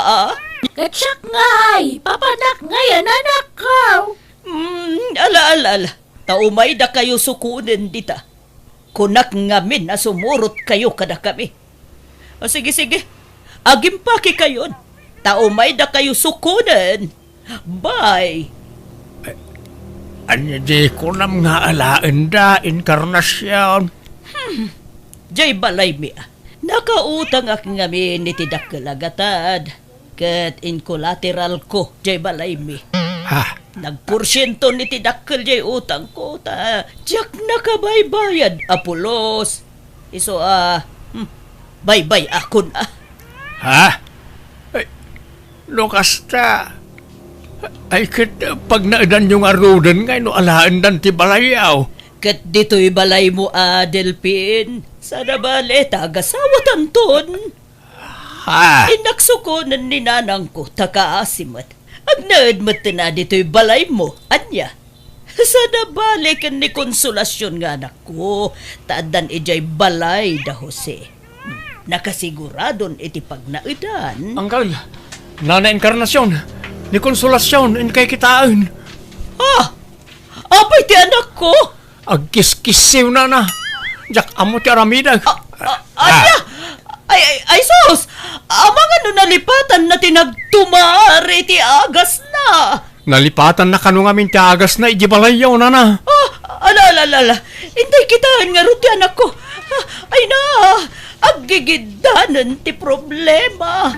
[SPEAKER 2] Katsak ngay, papanak ngayon anak ko.
[SPEAKER 4] Ala. Taumay da kayo sukunin dita. Kunak ngamin na sumurot kayo kada kami. O sige. Agimpaki kayo. Taumay da kayo sukunin. Bye.
[SPEAKER 1] Anya di ko nam nga alaan da, inkarnasyon.
[SPEAKER 4] Jay balay mi. Nakautang ak ngamin iti dakalagatad. Kat in collateral ko, jay balay mi.
[SPEAKER 1] Ha?
[SPEAKER 4] Nagporsyento ni tidakkel jay utang ko ta. Diyak nakabaybayad apulos. Iso baybay ako na.
[SPEAKER 1] Ha? Ay, lokasta. Ay, pag naidan yung arudan ngay, no alaan dan ti balayaw.
[SPEAKER 4] Kat dito'y balay mo Delphin. Sana bale, tagasawatan ton.
[SPEAKER 1] Ha?
[SPEAKER 4] Inaksukunan ni nanang ko, takaasimat. Ang naadmat na dito'y balay mo, anya. Sana balikan ni konsolasyon nga anak ko. Taadan ijay balay da Jose. Nakasiguradon iti pagnaidan.
[SPEAKER 1] Angkal, nana inkarnasyon, ni konsolasyon, in kay kitaan.
[SPEAKER 4] Apay ti anak ko?
[SPEAKER 1] Agkis-kisiw na. Jak amo ti aramidag.
[SPEAKER 4] Anya? Ay sus! Amang ano nalipatan na tinagtumari ti agas na.
[SPEAKER 1] Nalipatan na kanong amin ti agas na ijibalayaw na.
[SPEAKER 4] Ala. Intay kitaan nga rin ti anak ko. Ay na, aggigidanan ti problema.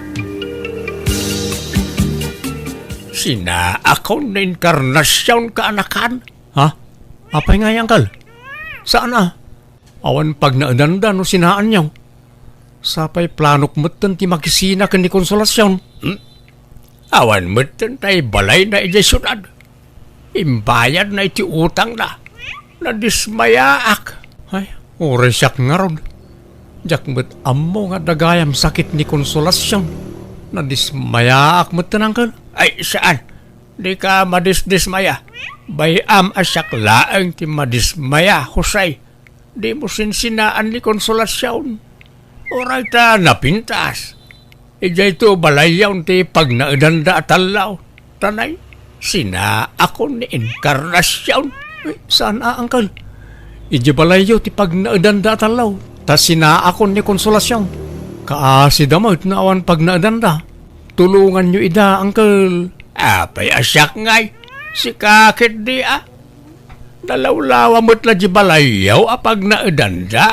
[SPEAKER 1] Sina ako na inkarnasyon kaanakan. Ha? Apay nga yan, Kal? Saan Awan pag naadanda no sinaan niyaw. Sapay planok mutan ti makisina kan ni konsolasyon. Awan mutan tay balay na ijay syudad. Imbayad na iti utang na. Nadismayaak. Ay, oresyak nga ron. Jak met ammo nga dagayam sakit ni konsolasyon. Nadismayaak mutan, Kal. Ay, saan? Di ka madismaya. Bayam asyak laang ti madismaya, Jose. Di mo sinsinaan ni konsolasyon. Oray ta napintas. Ijay to balayaw ti pag naadanda atalaw. Tanay, sina ako ni inkarnasyon. Saan Uncle? Ijay balayaw ti pag naadanda atalaw. Ta sina ako ni konsolasyon. Kaasi damot na awan pag naadanda. Tulungan nyo ida, Uncle. Apay asyak ngay. Si kakit di Dalawlawa mo't la di balayaw apag naadanda.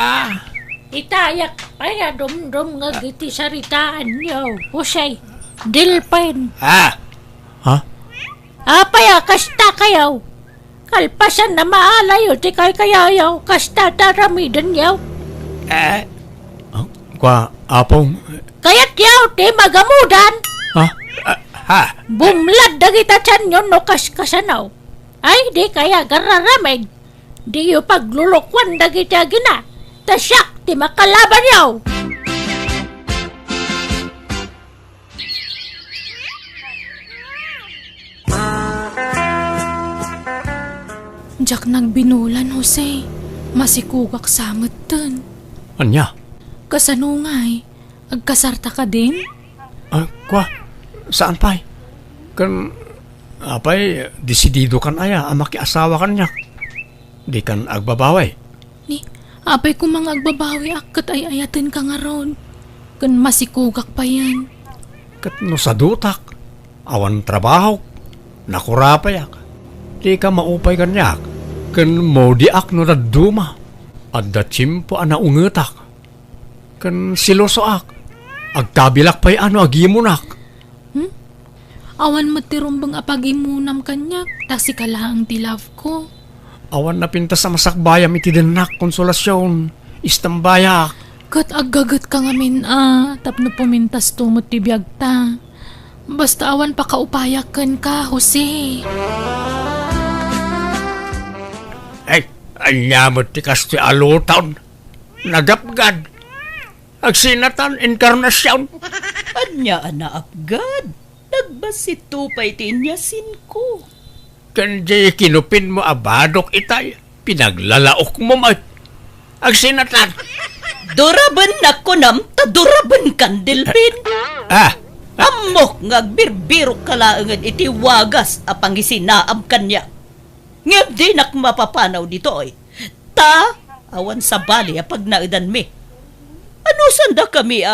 [SPEAKER 2] Itayak pa ya dum-dum nga giti saritaan niyo. Husay, dilpen.
[SPEAKER 1] Ha?
[SPEAKER 2] Apaya kasta kayaw. Kalpasan na maalayo ti kay kayayaw. Kasta taramidan yaw.
[SPEAKER 1] Kwa, apong...
[SPEAKER 2] Kaya't yaw ti magamudan.
[SPEAKER 1] Ha?
[SPEAKER 2] Bumlad dagita tiyan yun no kaskasanaw. Ay di kaya gararamig. Di yu paglulukwan dagita gina. Tasyak ti makalaban yaw.
[SPEAKER 6] Diyak nagbinulan, Jose. Masikugak samot dun.
[SPEAKER 1] Anya?
[SPEAKER 6] Kasanungay, agkasarta ka din?
[SPEAKER 1] Kwa, saan pa'y? Kan, apay, desidido kan aya, makiasawa kan niya. Di kan agbabaway.
[SPEAKER 6] Ni, apay ko mga agbabawi akat ay ayatin ka nga ron. Kan masikugak pa yan.
[SPEAKER 1] Kat no sa dutak, awan trabaho, nakurapayak. Di ka maupay kan niya. Kan mo di ak no daduma. Adda chimpo ana ungetak. Kan siloso ak. Agtabilak pa'y ano agimunak.
[SPEAKER 6] Awan matirumbang apagimunam kanya, tasi ka lang ti love ko.
[SPEAKER 1] Awan na pinta sa masakbayam iti denak konsolasyon. Istambayak.
[SPEAKER 6] Kat agagat ka ngamin tapno pumintas tumot ti biyag ta. Basta awan pa kaupayakan ka, Jose.
[SPEAKER 1] Ay, anyamot ti kasti alutan. Nagapgad. Agsinatan inkarnasyon.
[SPEAKER 4] Anya ana apgad. Nagbasito pa'y tinyasin ko.
[SPEAKER 1] Kanji kinupin mo abadok itay. Pinaglalaok mo may. Agsinatan.
[SPEAKER 4] Duraban na ko nam, taduraban kan dilpin. Amok ngagbirbiro kalaangan iti wagas apang isinaam kanya. Ngem di nak mapapanaw dito ay. Ta, awan sa bali apag naidan mi. Ano sanda kami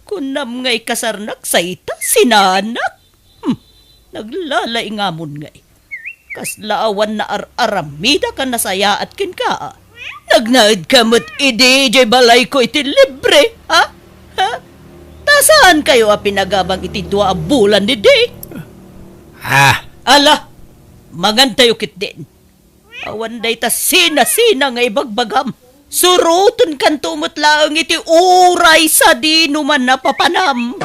[SPEAKER 4] Kunam ngay kasarnak sa ita, sinanak. Naglalay ngamon ngay. Kaslaawan na aramida ka nasaya at kin ka. Nagnaid ka mo't ide, jay balay ko iti libre, ha? Tasaan kayo pinagabang iti dua bulan ni day? Ala, magantayo kit din. Awan day ta sina-sina nga ibagbagam. Suruton kan tumot laang iti uray sa di numan napapanam.